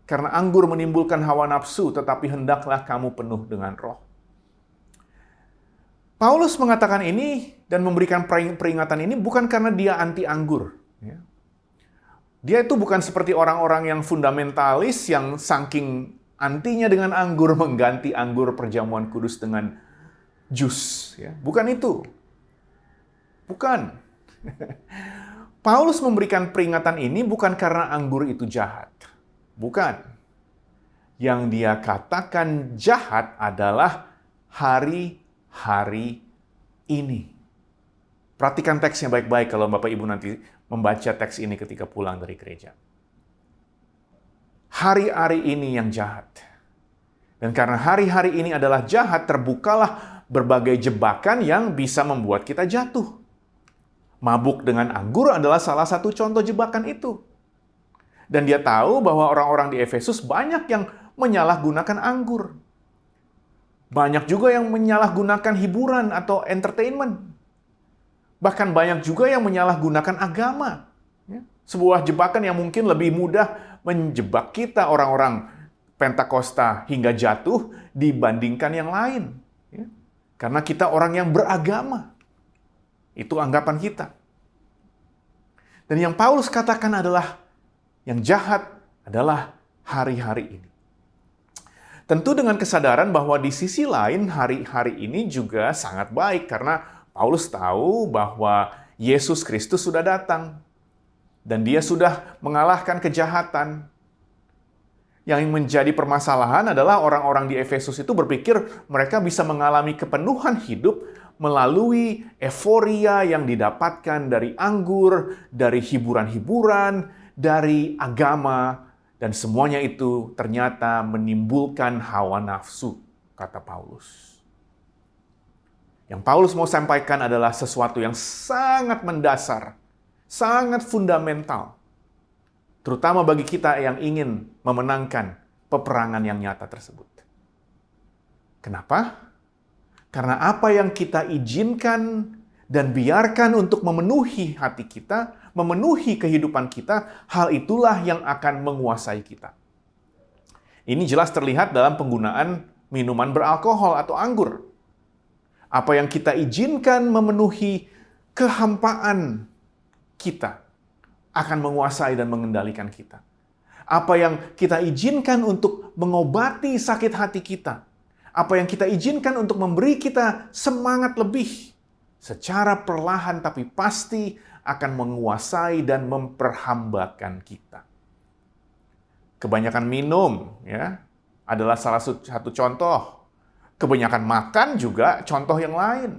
karena anggur menimbulkan hawa nafsu, tetapi hendaklah kamu penuh dengan roh. Paulus mengatakan ini dan memberikan peringatan ini bukan karena dia anti anggur. Dia itu bukan seperti orang-orang yang fundamentalis yang saking antinya dengan anggur mengganti anggur perjamuan kudus dengan jus. Bukan itu. Bukan. Paulus memberikan peringatan ini bukan karena anggur itu jahat. Bukan. Yang dia katakan jahat adalah hari-hari ini. Perhatikan teksnya baik-baik kalau Bapak Ibu nanti membaca teks ini ketika pulang dari gereja. Hari-hari ini yang jahat. Dan karena hari-hari ini adalah jahat, terbukalah berbagai jebakan yang bisa membuat kita jatuh. Mabuk dengan anggur adalah salah satu contoh jebakan itu. Dan dia tahu bahwa orang-orang di Efesus banyak yang menyalahgunakan anggur. Banyak juga yang menyalahgunakan hiburan atau entertainment. Bahkan banyak juga yang menyalahgunakan agama. Sebuah jebakan yang mungkin lebih mudah menjebak kita orang-orang Pentakosta hingga jatuh dibandingkan yang lain. Karena kita orang yang beragama. Itu anggapan kita. Dan yang Paulus katakan adalah yang jahat adalah hari-hari ini. Tentu dengan kesadaran bahwa di sisi lain hari-hari ini juga sangat baik karena Paulus tahu bahwa Yesus Kristus sudah datang dan dia sudah mengalahkan kejahatan. Yang menjadi permasalahan adalah orang-orang di Efesus itu berpikir mereka bisa mengalami kepenuhan hidup melalui euforia yang didapatkan dari anggur, dari hiburan-hiburan, dari agama, Dan semuanya itu ternyata menimbulkan hawa nafsu, kata Paulus. Yang Paulus mau sampaikan adalah sesuatu yang sangat mendasar, sangat fundamental. Terutama bagi kita yang ingin memenangkan peperangan yang nyata tersebut. Kenapa? Karena apa yang kita izinkan dan biarkan untuk memenuhi hati kita, memenuhi kehidupan kita, hal itulah yang akan menguasai kita. Ini jelas terlihat dalam penggunaan minuman beralkohol atau anggur. Apa yang kita izinkan memenuhi kehampaan kita akan menguasai dan mengendalikan kita. Apa yang kita izinkan untuk mengobati sakit hati kita, apa yang kita izinkan untuk memberi kita semangat lebih, secara perlahan tapi pasti akan menguasai dan memperhambakan kita. Kebanyakan minum ya adalah salah satu contoh. Kebanyakan makan juga contoh yang lain.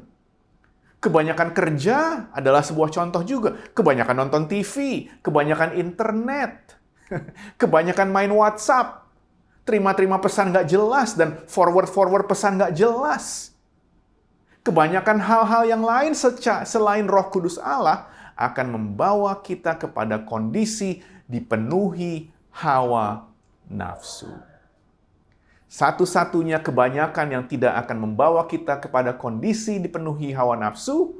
Kebanyakan kerja adalah sebuah contoh juga. Kebanyakan nonton TV, kebanyakan internet, kebanyakan main WhatsApp, terima-terima pesan nggak jelas dan forward pesan nggak jelas. Kebanyakan hal-hal yang lain selain Roh Kudus Allah akan membawa kita kepada kondisi dipenuhi hawa nafsu. Satu-satunya kebanyakan yang tidak akan membawa kita kepada kondisi dipenuhi hawa nafsu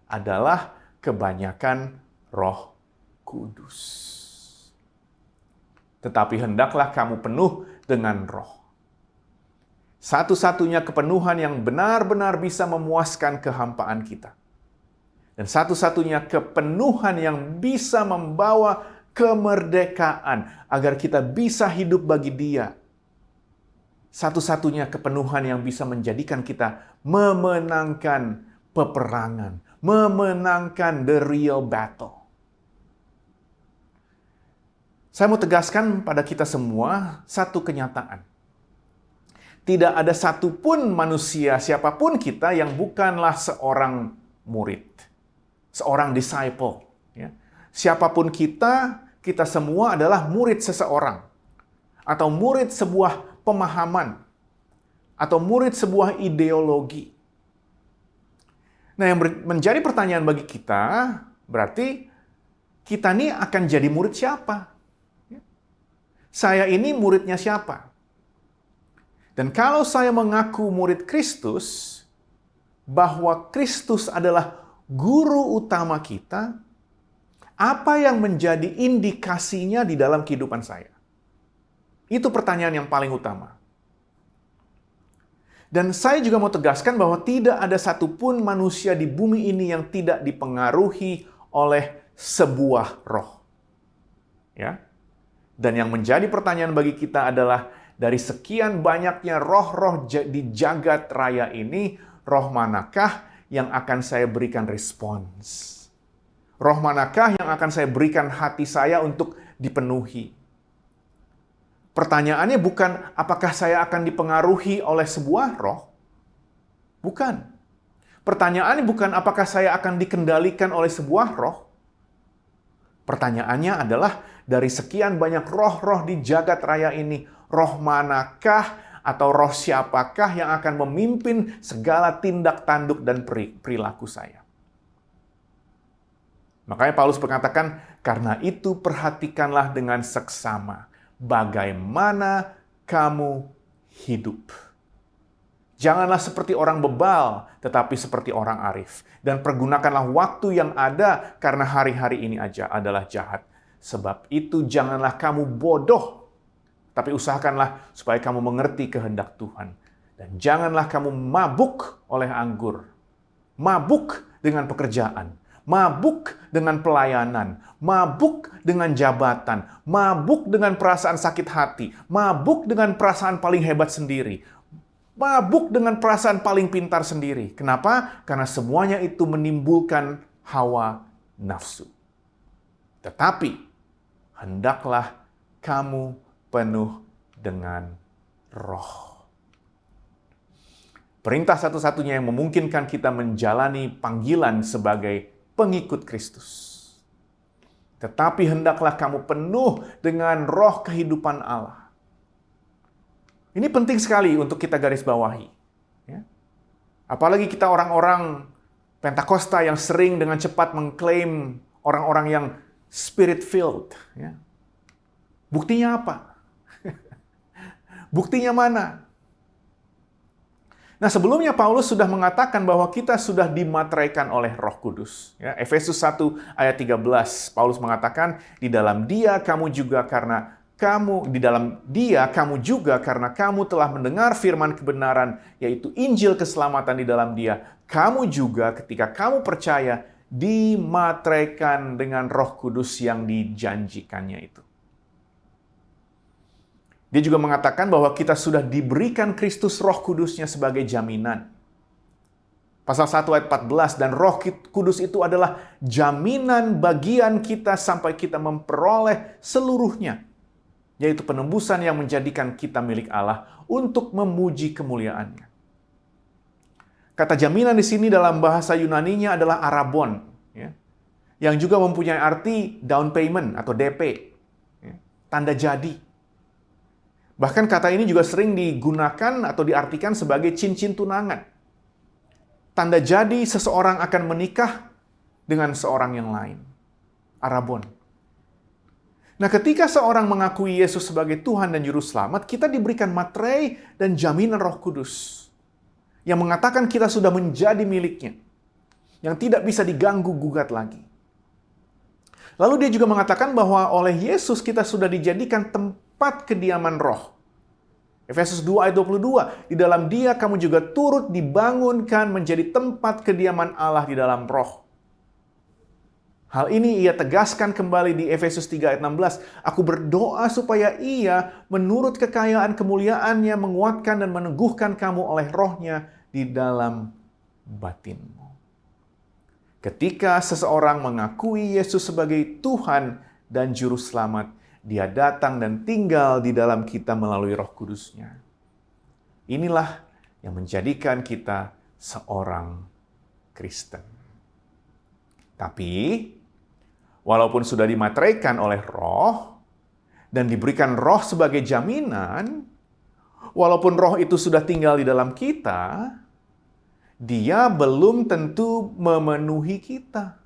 adalah kebanyakan Roh Kudus. Tetapi hendaklah kamu penuh dengan Roh. Satu-satunya kepenuhan yang benar-benar bisa memuaskan kehampaan kita. Dan satu-satunya kepenuhan yang bisa membawa kemerdekaan agar kita bisa hidup bagi Dia. Satu-satunya kepenuhan yang bisa menjadikan kita memenangkan peperangan, memenangkan the real battle. Saya mau tegaskan pada kita semua satu kenyataan. Tidak ada satupun manusia, siapapun kita, yang bukanlah seorang murid, seorang disciple. Ya. Siapapun kita semua adalah murid seseorang, atau murid sebuah pemahaman, atau murid sebuah ideologi. Nah, yang menjadi pertanyaan bagi kita, berarti kita ini akan jadi murid siapa? Saya ini muridnya siapa? Dan kalau saya mengaku murid Kristus, bahwa Kristus adalah guru utama kita, apa yang menjadi indikasinya di dalam kehidupan saya? Itu pertanyaan yang paling utama. Dan saya juga mau tegaskan bahwa tidak ada satupun manusia di bumi ini yang tidak dipengaruhi oleh sebuah roh. Ya. Dan yang menjadi pertanyaan bagi kita adalah, dari sekian banyaknya roh-roh di jagat raya ini, roh manakah yang akan saya berikan respons? Roh manakah yang akan saya berikan hati saya untuk dipenuhi? Pertanyaannya bukan apakah saya akan dipengaruhi oleh sebuah roh. Bukan. Pertanyaannya bukan apakah saya akan dikendalikan oleh sebuah roh. Pertanyaannya adalah, dari sekian banyak roh-roh di jagat raya ini, roh manakah atau roh siapakah yang akan memimpin segala tindak tanduk dan perilaku saya? Makanya Paulus mengatakan, karena itu perhatikanlah dengan seksama bagaimana kamu hidup. Janganlah seperti orang bebal, tetapi seperti orang arif. Dan pergunakanlah waktu yang ada, karena hari-hari ini aja adalah jahat. Sebab itu janganlah kamu bodoh, tapi usahakanlah supaya kamu mengerti kehendak Tuhan. Dan janganlah kamu mabuk oleh anggur, mabuk dengan pekerjaan, mabuk dengan pelayanan, mabuk dengan jabatan, mabuk dengan perasaan sakit hati, mabuk dengan perasaan paling hebat sendiri, mabuk dengan perasaan paling pintar sendiri. Kenapa? Karena semuanya itu menimbulkan hawa nafsu. Tetapi hendaklah kamu penuh dengan roh. Perintah satu-satunya yang memungkinkan kita menjalani panggilan sebagai pengikut Kristus Tetapi hendaklah kamu penuh dengan roh kehidupan Allah. Ini penting sekali untuk kita garis bawahi. Ya. Apalagi kita orang-orang Pentakosta yang sering dengan cepat mengklaim orang-orang yang spirit-filled. Ya. Buktinya apa? Buktinya mana? Nah, sebelumnya Paulus sudah mengatakan bahwa kita sudah dimateraikan oleh Roh Kudus. Ya, Efesus 1 ayat 13, Paulus mengatakan, di dalam Dia kamu juga karena kamu telah mendengar firman kebenaran, yaitu Injil keselamatan di dalam Dia. Kamu juga ketika kamu percaya dimateraikan dengan Roh Kudus yang dijanjikannya itu. Dia juga mengatakan bahwa kita sudah diberikan Kristus Roh Kudusnya sebagai jaminan. Pasal 1 ayat 14, dan Roh Kudus itu adalah jaminan bagian kita sampai kita memperoleh seluruhnya, yaitu penembusan yang menjadikan kita milik Allah untuk memuji kemuliaan-Nya. Kata jaminan di sini dalam bahasa Yunaninya adalah arabon, ya, yang juga mempunyai arti down payment atau DP, ya, tanda jadi. Bahkan kata ini juga sering digunakan atau diartikan sebagai cincin tunangan. Tanda jadi seseorang akan menikah dengan seorang yang lain. Arabon. Nah, ketika seorang mengakui Yesus sebagai Tuhan dan Juru Selamat, kita diberikan materai dan jaminan Roh Kudus yang mengatakan kita sudah menjadi miliknya, yang tidak bisa diganggu-gugat lagi. Lalu dia juga mengatakan bahwa oleh Yesus kita sudah dijadikan tempat kediaman roh. Efesus 2 ayat 22, di dalam Dia kamu juga turut dibangunkan menjadi tempat kediaman Allah di dalam roh. Hal ini ia tegaskan kembali di Efesus 3 ayat 16. Aku berdoa supaya ia menurut kekayaan kemuliaan-Nya menguatkan dan meneguhkan kamu oleh rohnya di dalam batinmu. Ketika seseorang mengakui Yesus sebagai Tuhan dan Juru Selamat, Dia datang dan tinggal di dalam kita melalui Roh Kudus-Nya. Inilah yang menjadikan kita seorang Kristen. Tapi, walaupun sudah dimateraikan oleh Roh dan diberikan Roh sebagai jaminan, walaupun Roh itu sudah tinggal di dalam kita, Dia belum tentu memenuhi kita.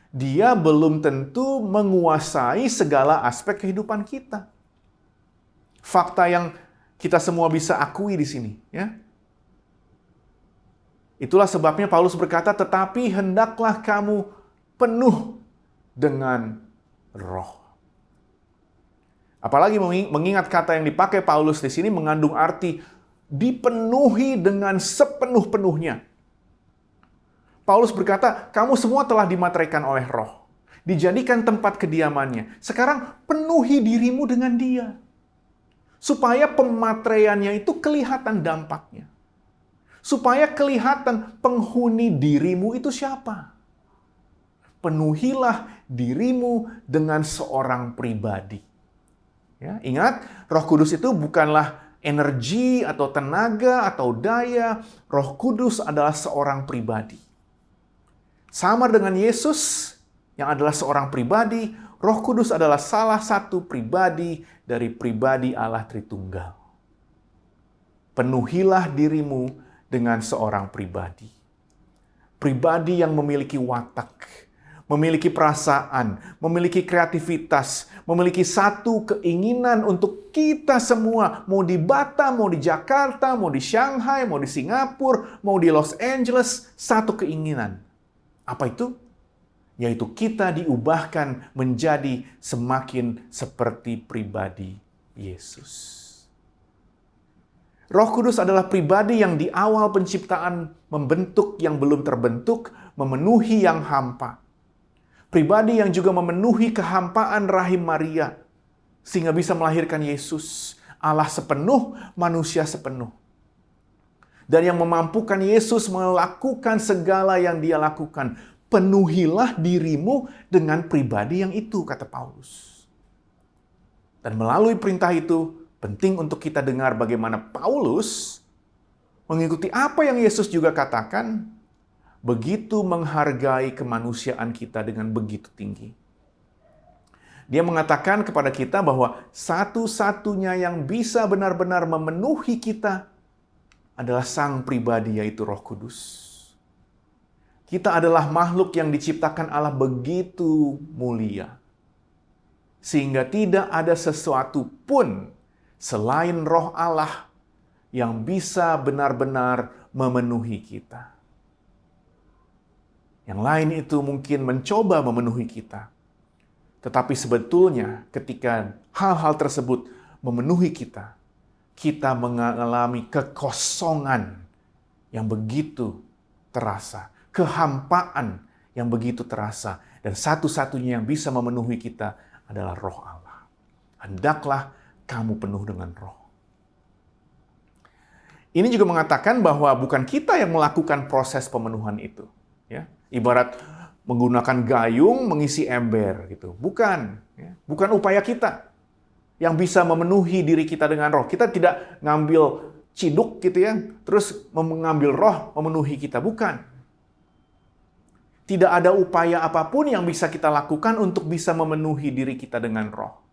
Dia belum tentu menguasai segala aspek kehidupan kita. Fakta yang kita semua bisa akui di sini, ya. Itulah sebabnya Paulus berkata, tetapi hendaklah kamu penuh dengan Roh. Apalagi mengingat kata yang dipakai Paulus di sini mengandung arti dipenuhi dengan sepenuh-penuhnya. Paulus berkata, kamu semua telah dimateraikan oleh Roh, dijadikan tempat kediamannya. Sekarang penuhi dirimu dengan Dia, supaya pemateraiannya itu kelihatan dampaknya. Supaya kelihatan penghuni dirimu itu siapa. Penuhilah dirimu dengan seorang pribadi. Ya, ingat, Roh Kudus itu bukanlah energi atau tenaga atau daya. Roh Kudus adalah seorang pribadi. Sama dengan Yesus yang adalah seorang pribadi, Roh Kudus adalah salah satu pribadi dari pribadi Allah Tritunggal. Penuhilah dirimu dengan seorang pribadi. Pribadi yang memiliki watak, memiliki perasaan, memiliki kreativitas, memiliki satu keinginan untuk kita semua, mau di Batam, mau di Jakarta, mau di Shanghai, mau di Singapura, mau di Los Angeles, satu keinginan. Apa itu? Yaitu kita diubahkan menjadi semakin seperti pribadi Yesus. Roh Kudus adalah pribadi yang di awal penciptaan membentuk yang belum terbentuk, memenuhi yang hampa. Pribadi yang juga memenuhi kehampaan rahim Maria, sehingga bisa melahirkan Yesus, Allah sepenuh, manusia sepenuh. Dan yang memampukan Yesus melakukan segala yang Dia lakukan. Penuhilah dirimu dengan pribadi yang itu, kata Paulus. Dan melalui perintah itu, penting untuk kita dengar bagaimana Paulus mengikuti apa yang Yesus juga katakan, begitu menghargai kemanusiaan kita dengan begitu tinggi. Dia mengatakan kepada kita bahwa satu-satunya yang bisa benar-benar memenuhi kita adalah Sang Pribadi, yaitu Roh Kudus. Kita adalah makhluk yang diciptakan Allah begitu mulia, sehingga tidak ada sesuatu pun selain Roh Allah yang bisa benar-benar memenuhi kita. Yang lain itu mungkin mencoba memenuhi kita. Tetapi sebetulnya ketika hal-hal tersebut memenuhi kita, kita mengalami kekosongan yang begitu terasa, kehampaan yang begitu terasa, dan satu-satunya yang bisa memenuhi kita adalah Roh Allah. Hendaklah kamu penuh dengan Roh. Ini juga mengatakan bahwa bukan kita yang melakukan proses pemenuhan itu, ya. Ibarat menggunakan gayung mengisi ember gitu. Bukan, ya. Bukan upaya kita yang bisa memenuhi diri kita dengan Roh. Kita tidak ngambil ciduk gitu ya, terus mengambil Roh memenuhi kita, bukan. Tidak ada upaya apapun yang bisa kita lakukan untuk bisa memenuhi diri kita dengan Roh.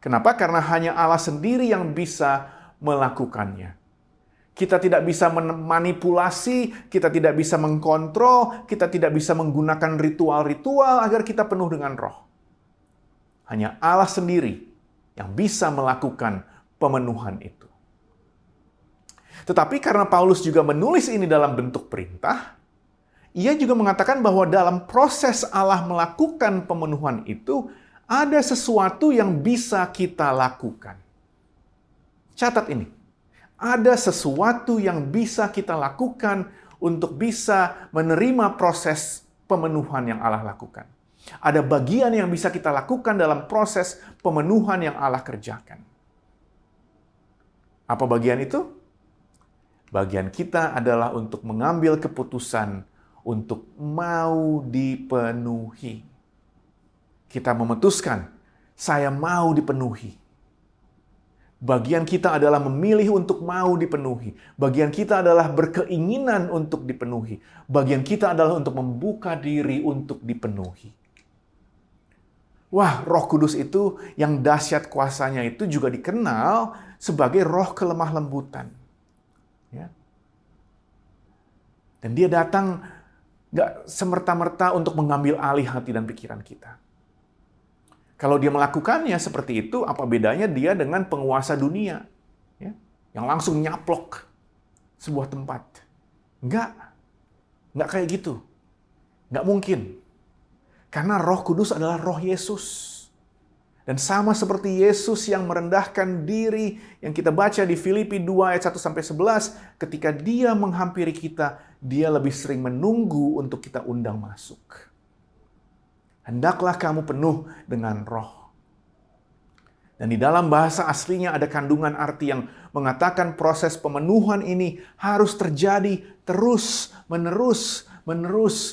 Kenapa? Karena hanya Allah sendiri yang bisa melakukannya. Kita tidak bisa memanipulasi, kita tidak bisa mengkontrol, kita tidak bisa menggunakan ritual-ritual agar kita penuh dengan Roh. Hanya Allah sendiri yang bisa melakukan pemenuhan itu. Tetapi karena Paulus juga menulis ini dalam bentuk perintah, ia juga mengatakan bahwa dalam proses Allah melakukan pemenuhan itu, ada sesuatu yang bisa kita lakukan. Catat ini. Ada sesuatu yang bisa kita lakukan untuk bisa menerima proses pemenuhan yang Allah lakukan. Ada bagian yang bisa kita lakukan dalam proses pemenuhan yang Allah kerjakan. Apa bagian itu? Bagian kita adalah untuk mengambil keputusan untuk mau dipenuhi. Kita memutuskan, saya mau dipenuhi. Bagian kita adalah memilih untuk mau dipenuhi. Bagian kita adalah berkeinginan untuk dipenuhi. Bagian kita adalah untuk membuka diri untuk dipenuhi. Wah, Roh Kudus itu yang dahsyat kuasanya itu juga dikenal sebagai roh kelemah lembutan. Ya. Dan dia datang gak semerta-merta untuk mengambil alih hati dan pikiran kita. Kalau dia melakukannya seperti itu, apa bedanya dia dengan penguasa dunia? Ya, yang langsung nyaplok sebuah tempat. Enggak kayak gitu. Enggak mungkin. Karena Roh Kudus adalah Roh Yesus. Dan sama seperti Yesus yang merendahkan diri, yang kita baca di Filipi 2 ayat 1-11, ketika dia menghampiri kita, dia lebih sering menunggu untuk kita undang masuk. Hendaklah kamu penuh dengan Roh. Dan di dalam bahasa aslinya ada kandungan arti yang mengatakan proses pemenuhan ini harus terjadi terus, menerus.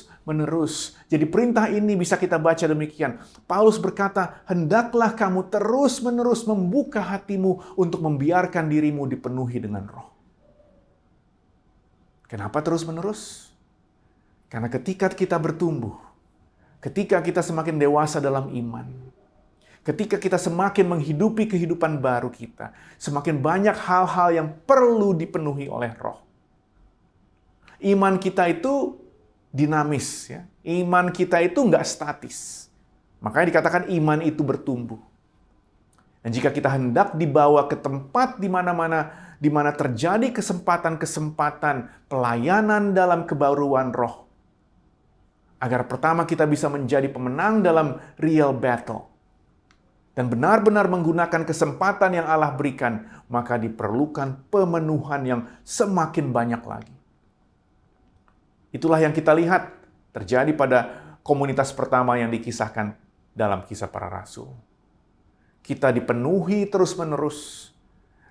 Jadi perintah ini bisa kita baca demikian. Paulus berkata, hendaklah kamu terus-menerus membuka hatimu untuk membiarkan dirimu dipenuhi dengan Roh. Kenapa terus-menerus? Karena ketika kita bertumbuh, ketika kita semakin dewasa dalam iman, ketika kita semakin menghidupi kehidupan baru kita, semakin banyak hal-hal yang perlu dipenuhi oleh Roh. Iman kita itu dinamis, ya. Iman kita itu nggak statis. Makanya dikatakan iman itu bertumbuh. Dan jika kita hendak dibawa ke tempat di mana terjadi kesempatan-kesempatan pelayanan dalam kebaruan Roh, agar pertama kita bisa menjadi pemenang dalam real battle, dan benar-benar menggunakan kesempatan yang Allah berikan, maka diperlukan pemenuhan yang semakin banyak lagi. Itulah yang kita lihat terjadi pada komunitas pertama yang dikisahkan dalam Kisah Para Rasul. Kita dipenuhi terus-menerus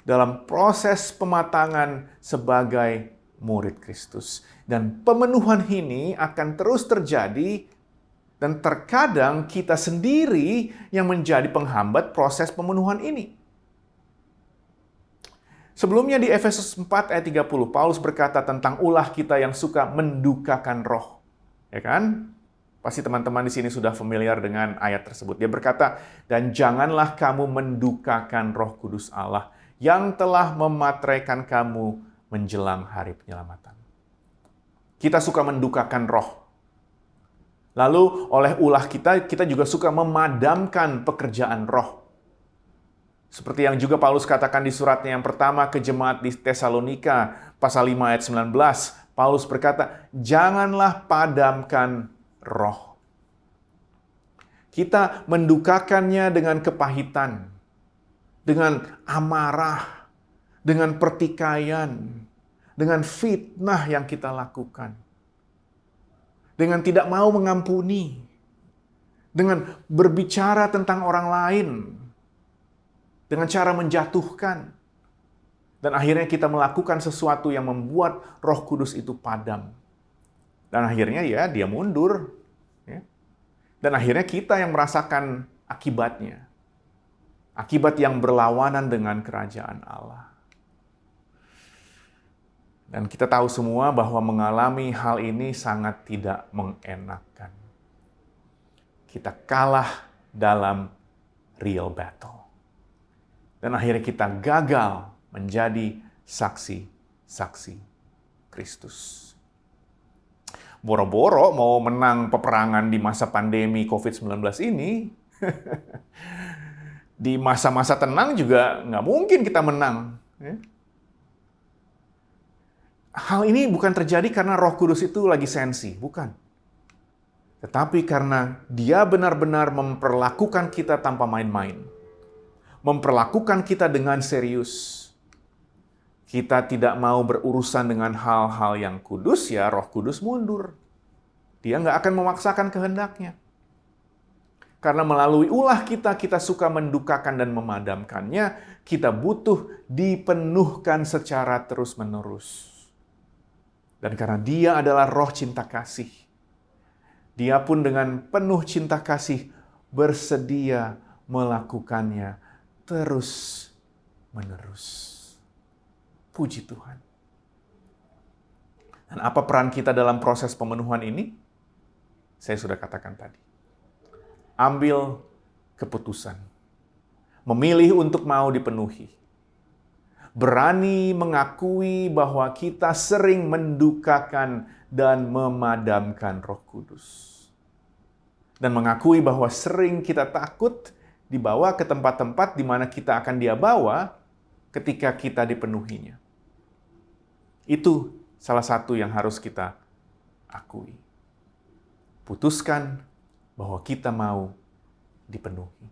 dalam proses pematangan sebagai murid Kristus. Dan pemenuhan ini akan terus terjadi, dan terkadang kita sendiri yang menjadi penghambat proses pemenuhan ini. Sebelumnya di Efesus 4 ayat 30, Paulus berkata tentang ulah kita yang suka mendukakan Roh. Ya kan? Pasti teman-teman di sini sudah familiar dengan ayat tersebut. Dia berkata, "Dan janganlah kamu mendukakan Roh Kudus Allah yang telah memateraikan kamu menjelang hari penyelamatan." Kita suka mendukakan roh. Lalu oleh ulah kita juga suka memadamkan pekerjaan roh. Seperti yang juga Paulus katakan di suratnya yang pertama ke jemaat di Tesalonika, pasal 5 ayat 19. Paulus berkata, "Janganlah padamkan roh." Kita mendukakannya dengan kepahitan, dengan amarah, dengan pertikaian, dengan fitnah yang kita lakukan, dengan tidak mau mengampuni, dengan berbicara tentang orang lain, dengan cara menjatuhkan. Dan akhirnya kita melakukan sesuatu yang membuat Roh Kudus itu padam. Dan akhirnya ya dia mundur. Ya. Dan akhirnya kita yang merasakan akibatnya. Akibat yang berlawanan dengan kerajaan Allah. Dan kita tahu semua bahwa mengalami hal ini sangat tidak mengenakan. Kita kalah dalam real battle. Dan akhirnya kita gagal menjadi saksi-saksi Kristus. Boro-boro mau menang peperangan di masa pandemi COVID-19 ini, di masa-masa tenang juga nggak mungkin kita menang. Hal ini bukan terjadi karena Roh Kudus itu lagi sensi, bukan. Tetapi karena Dia benar-benar memperlakukan kita tanpa main-main. Memperlakukan kita dengan serius. Kita tidak mau berurusan dengan hal-hal yang kudus, ya Roh Kudus mundur. Dia nggak akan memaksakan kehendaknya. Karena melalui ulah kita suka mendukakan dan memadamkannya, kita butuh dipenuhkan secara terus-menerus. Dan karena Dia adalah Roh cinta kasih, Dia pun dengan penuh cinta kasih bersedia melakukannya terus-menerus. Puji Tuhan. Dan apa peran kita dalam proses pemenuhan ini? Saya sudah katakan tadi. Ambil keputusan. Memilih untuk mau dipenuhi. Berani mengakui bahwa kita sering mendukakan dan memadamkan Roh Kudus. Dan mengakui bahwa sering kita takut dibawa ke tempat-tempat di mana kita akan Dia bawa ketika kita dipenuhinya. Itu salah satu yang harus kita akui. Putuskan bahwa kita mau dipenuhi.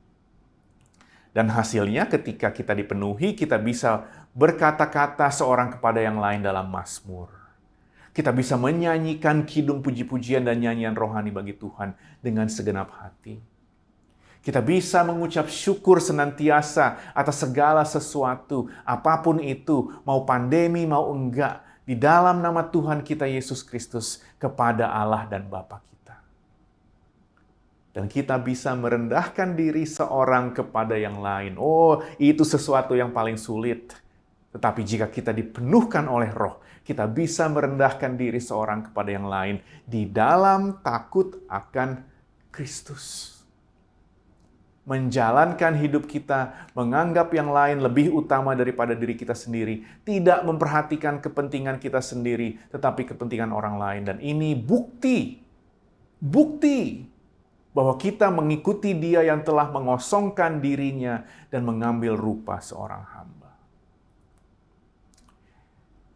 Dan hasilnya ketika kita dipenuhi, kita bisa berkata-kata seorang kepada yang lain dalam mazmur. Kita bisa menyanyikan kidung puji-pujian dan nyanyian rohani bagi Tuhan dengan segenap hati. Kita bisa mengucap syukur senantiasa atas segala sesuatu, apapun itu, mau pandemi, mau enggak, di dalam nama Tuhan kita Yesus Kristus kepada Allah dan Bapa kita. Dan kita bisa merendahkan diri seorang kepada yang lain. Oh, itu sesuatu yang paling sulit. Tetapi jika kita dipenuhkan oleh Roh, kita bisa merendahkan diri seorang kepada yang lain di dalam takut akan Kristus. Menjalankan hidup kita, menganggap yang lain lebih utama daripada diri kita sendiri, tidak memperhatikan kepentingan kita sendiri, tetapi kepentingan orang lain. Dan ini bukti bahwa kita mengikuti Dia yang telah mengosongkan dirinya dan mengambil rupa seorang hamba.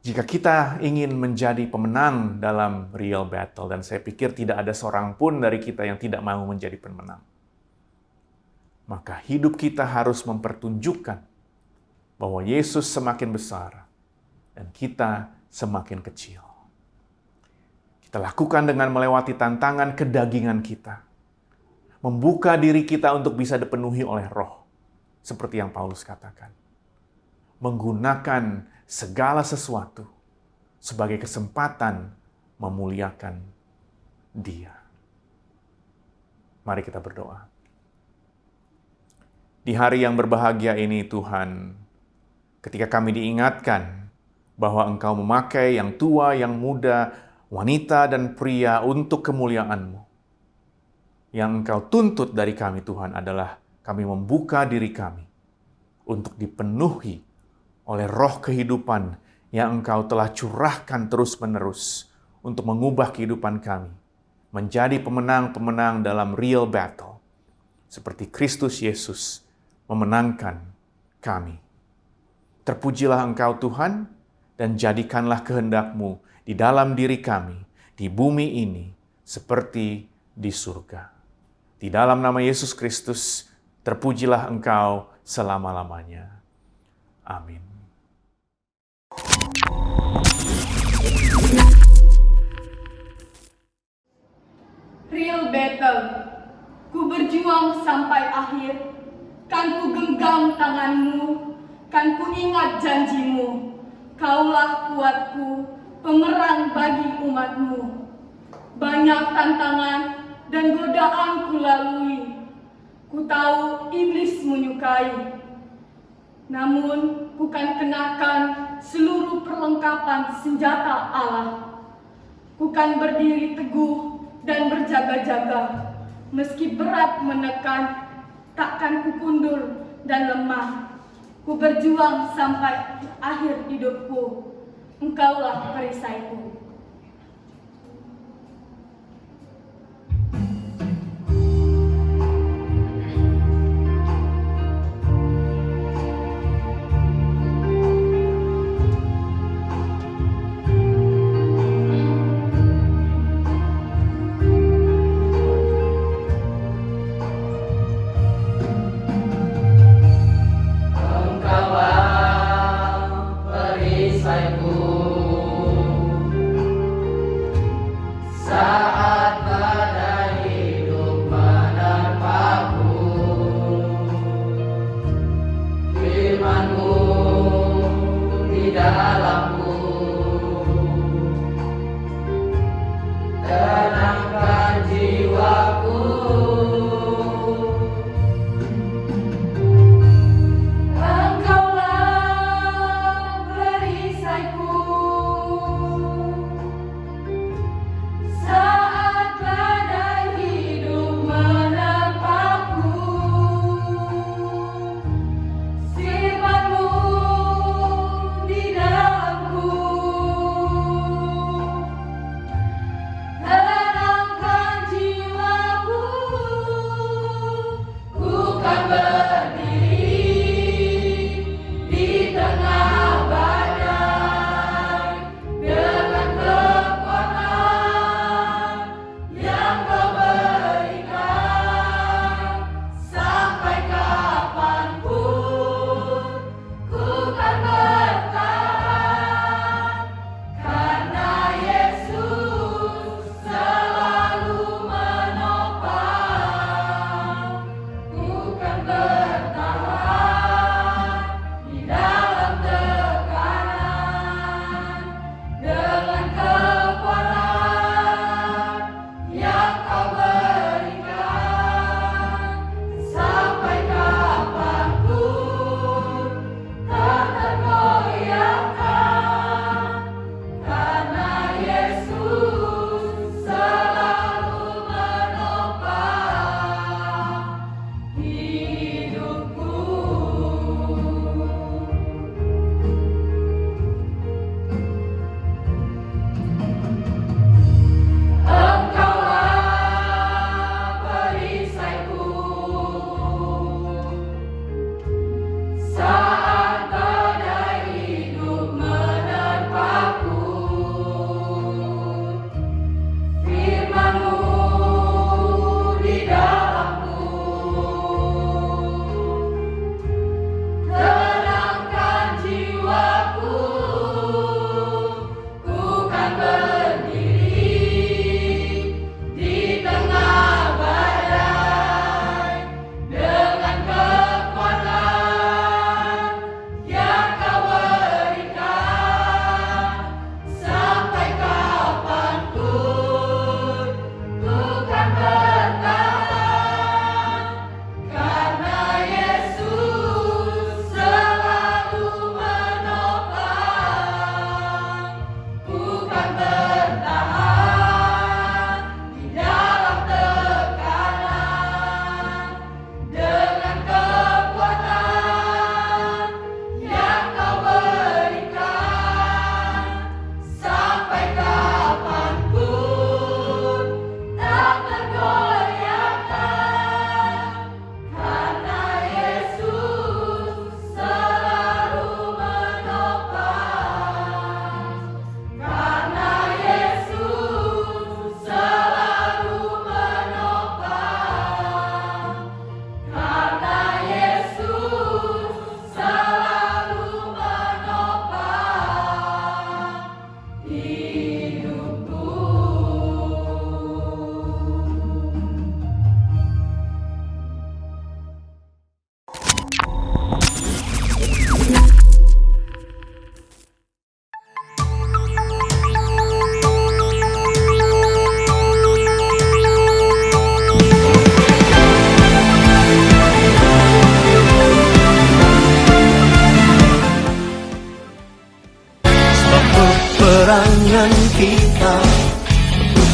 Jika kita ingin menjadi pemenang dalam real battle, dan saya pikir tidak ada seorang pun dari kita yang tidak mau menjadi pemenang, maka hidup kita harus mempertunjukkan bahwa Yesus semakin besar dan kita semakin kecil. Kita lakukan dengan melewati tantangan kedagingan kita. Membuka diri kita untuk bisa dipenuhi oleh Roh. Seperti yang Paulus katakan. Menggunakan segala sesuatu sebagai kesempatan memuliakan Dia. Mari kita berdoa. Di hari yang berbahagia ini Tuhan, ketika kami diingatkan bahwa Engkau memakai yang tua, yang muda, wanita dan pria untuk kemuliaan-Mu. Yang Engkau tuntut dari kami Tuhan adalah kami membuka diri kami untuk dipenuhi oleh roh kehidupan yang Engkau telah curahkan terus-menerus untuk mengubah kehidupan kami menjadi pemenang-pemenang dalam real battle. Seperti Kristus Yesus memenangkan kami. Terpujilah Engkau Tuhan, dan jadikanlah kehendak-Mu di dalam diri kami, di bumi ini, seperti di surga. Di dalam nama Yesus Kristus, terpujilah Engkau selama-lamanya. Amin. Real battle, ku berjuang sampai akhir, kan ku genggam tanganmu, kan ku ingat janjimu, kaulah kuatku, pemerang bagi umatmu. Banyak tantangan dan godaan ku lalui, ku tahu iblis menyukai, namun ku kan kenakan seluruh perlengkapan senjata Allah. Ku kan berdiri teguh dan berjaga-jaga, meski berat menekan, takkan ku kundur dan lemah. Ku berjuang sampai akhir hidupku, Engkaulah perisaiku.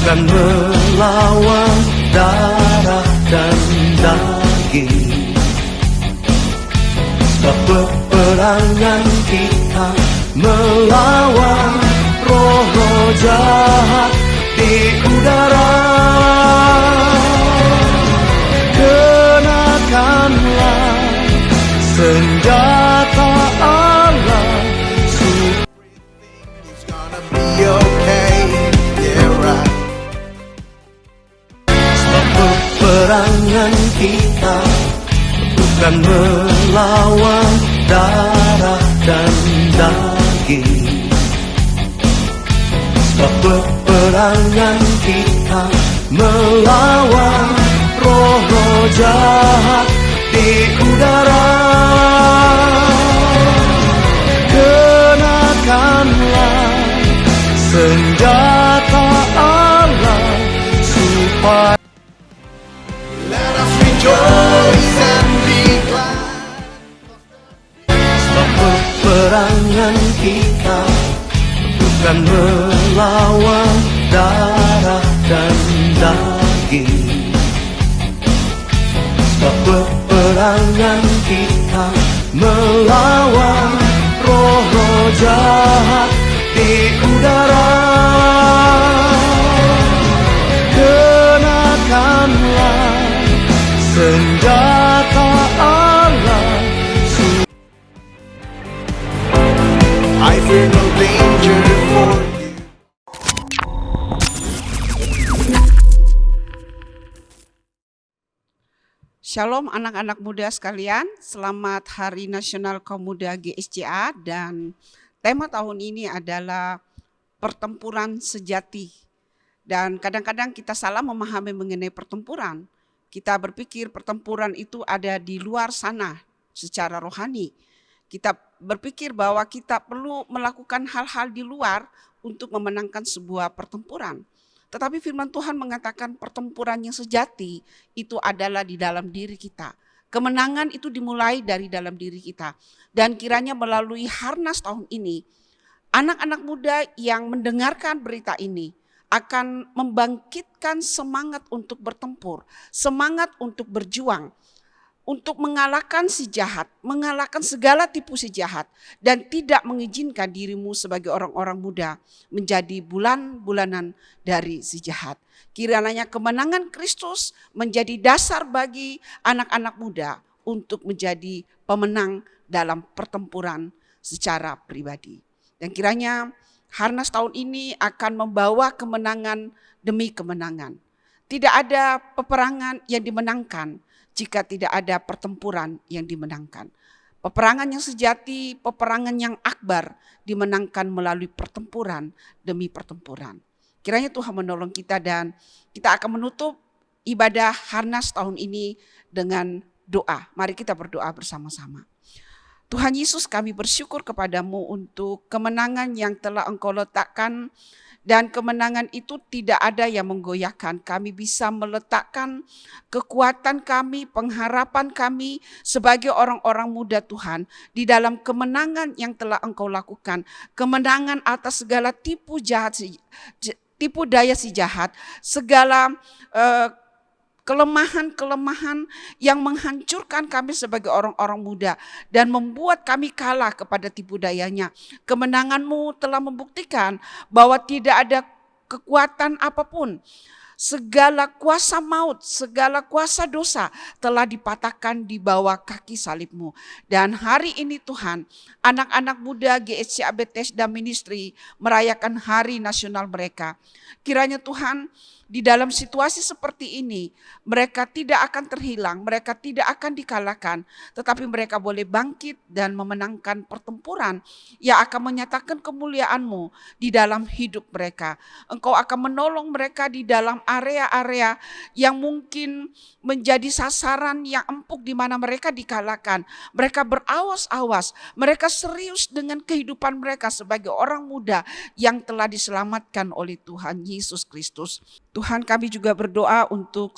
bukan melawan darah dan daging. Sebab peperangan kita melawan roh-roh jahat di udara. Kenakanlah senjata Allah, it's gonna be okay, yeah right. Sebab peperangan kita bukan melawan darah dan daging. Sebab peperangan kita melawan roh-roh jahat di udara. Kenakanlah senjata Allah supaya let us rejoice and be glad. Sebab peperangan kita bukan melawan darah dan daging. Sebab peperangan kita melawan roh-roh jahat di udara. Kenakanlah senjata Allah. I fear no danger for you. Shalom anak-anak muda sekalian, selamat Hari Nasional Kaum Muda GSCA, dan tema tahun ini adalah pertempuran sejati. Dan kadang-kadang kita salah memahami mengenai pertempuran. Kita berpikir pertempuran itu ada di luar sana secara rohani. Kita berpikir bahwa kita perlu melakukan hal-hal di luar untuk memenangkan sebuah pertempuran. Tetapi firman Tuhan mengatakan pertempuran yang sejati itu adalah di dalam diri kita. Kemenangan itu dimulai dari dalam diri kita. Dan kiranya melalui Harnas tahun ini, anak-anak muda yang mendengarkan berita ini akan membangkitkan semangat untuk bertempur, semangat untuk berjuang, untuk mengalahkan si jahat, mengalahkan segala tipu si jahat, dan tidak mengizinkan dirimu sebagai orang-orang muda menjadi bulan-bulanan dari si jahat. Kiranya kemenangan Kristus menjadi dasar bagi anak-anak muda untuk menjadi pemenang dalam pertempuran secara pribadi. Dan kiranya Harnas tahun ini akan membawa kemenangan demi kemenangan. Tidak ada peperangan yang dimenangkan jika tidak ada pertempuran yang dimenangkan. Peperangan yang sejati, peperangan yang akbar dimenangkan melalui pertempuran demi pertempuran. Kiranya Tuhan menolong kita, dan kita akan menutup ibadah Harnas tahun ini dengan doa. Mari kita berdoa bersama-sama. Tuhan Yesus, kami bersyukur kepadamu untuk kemenangan yang telah Engkau letakkan, dan kemenangan itu tidak ada yang menggoyahkan. Kami bisa meletakkan kekuatan kami, pengharapan kami sebagai orang-orang muda Tuhan di dalam kemenangan yang telah Engkau lakukan. Kemenangan atas segala tipu daya si jahat, segala kelemahan-kelemahan yang menghancurkan kami sebagai orang-orang muda dan membuat kami kalah kepada tipu dayanya. Kemenangan-Mu telah membuktikan bahwa tidak ada kekuatan apapun, segala kuasa maut, segala kuasa dosa telah dipatahkan di bawah kaki salib-Mu. Dan hari ini Tuhan, anak-anak muda GSCA Bethesda Ministry merayakan hari nasional mereka. Kiranya Tuhan, di dalam situasi seperti ini, mereka tidak akan terhilang, mereka tidak akan dikalahkan, tetapi mereka boleh bangkit dan memenangkan pertempuran yang akan menyatakan kemuliaan-Mu di dalam hidup mereka. Engkau akan menolong mereka di dalam area-area yang mungkin menjadi sasaran yang empuk di mana mereka dikalahkan. Mereka berawas-awas, mereka serius dengan kehidupan mereka sebagai orang muda yang telah diselamatkan oleh Tuhan Yesus Kristus. Tuhan, kami juga berdoa untuk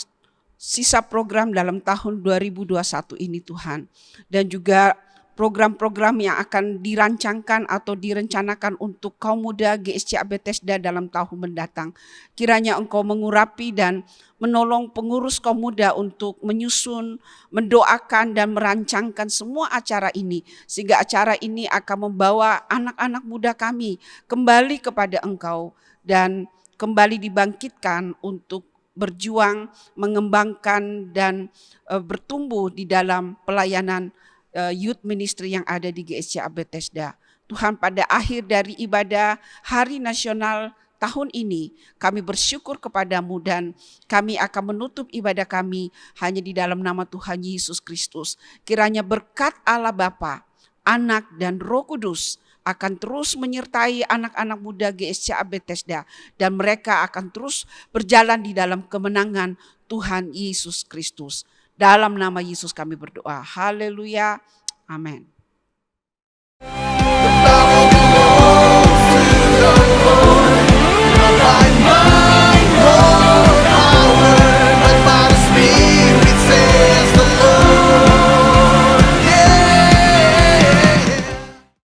sisa program dalam tahun 2021 ini Tuhan. Dan juga program-program yang akan dirancangkan atau direncanakan untuk kaum muda GSCA Bethesda dalam tahun mendatang. Kiranya Engkau mengurapi dan menolong pengurus kaum muda untuk menyusun, mendoakan dan merancangkan semua acara ini, sehingga acara ini akan membawa anak-anak muda kami kembali kepada Engkau dan kembali dibangkitkan untuk berjuang, mengembangkan dan bertumbuh di dalam pelayanan youth ministry yang ada di GSCA Bethesda. Tuhan, pada akhir dari ibadah Hari Nasional tahun ini, kami bersyukur kepadamu dan kami akan menutup ibadah kami hanya di dalam nama Tuhan Yesus Kristus. Kiranya berkat Allah Bapa, Anak dan Roh Kudus akan terus menyertai anak-anak muda GSCA Bethesda dan mereka akan terus berjalan di dalam kemenangan Tuhan Yesus Kristus. Dalam nama Yesus kami berdoa. Haleluya. Amin. The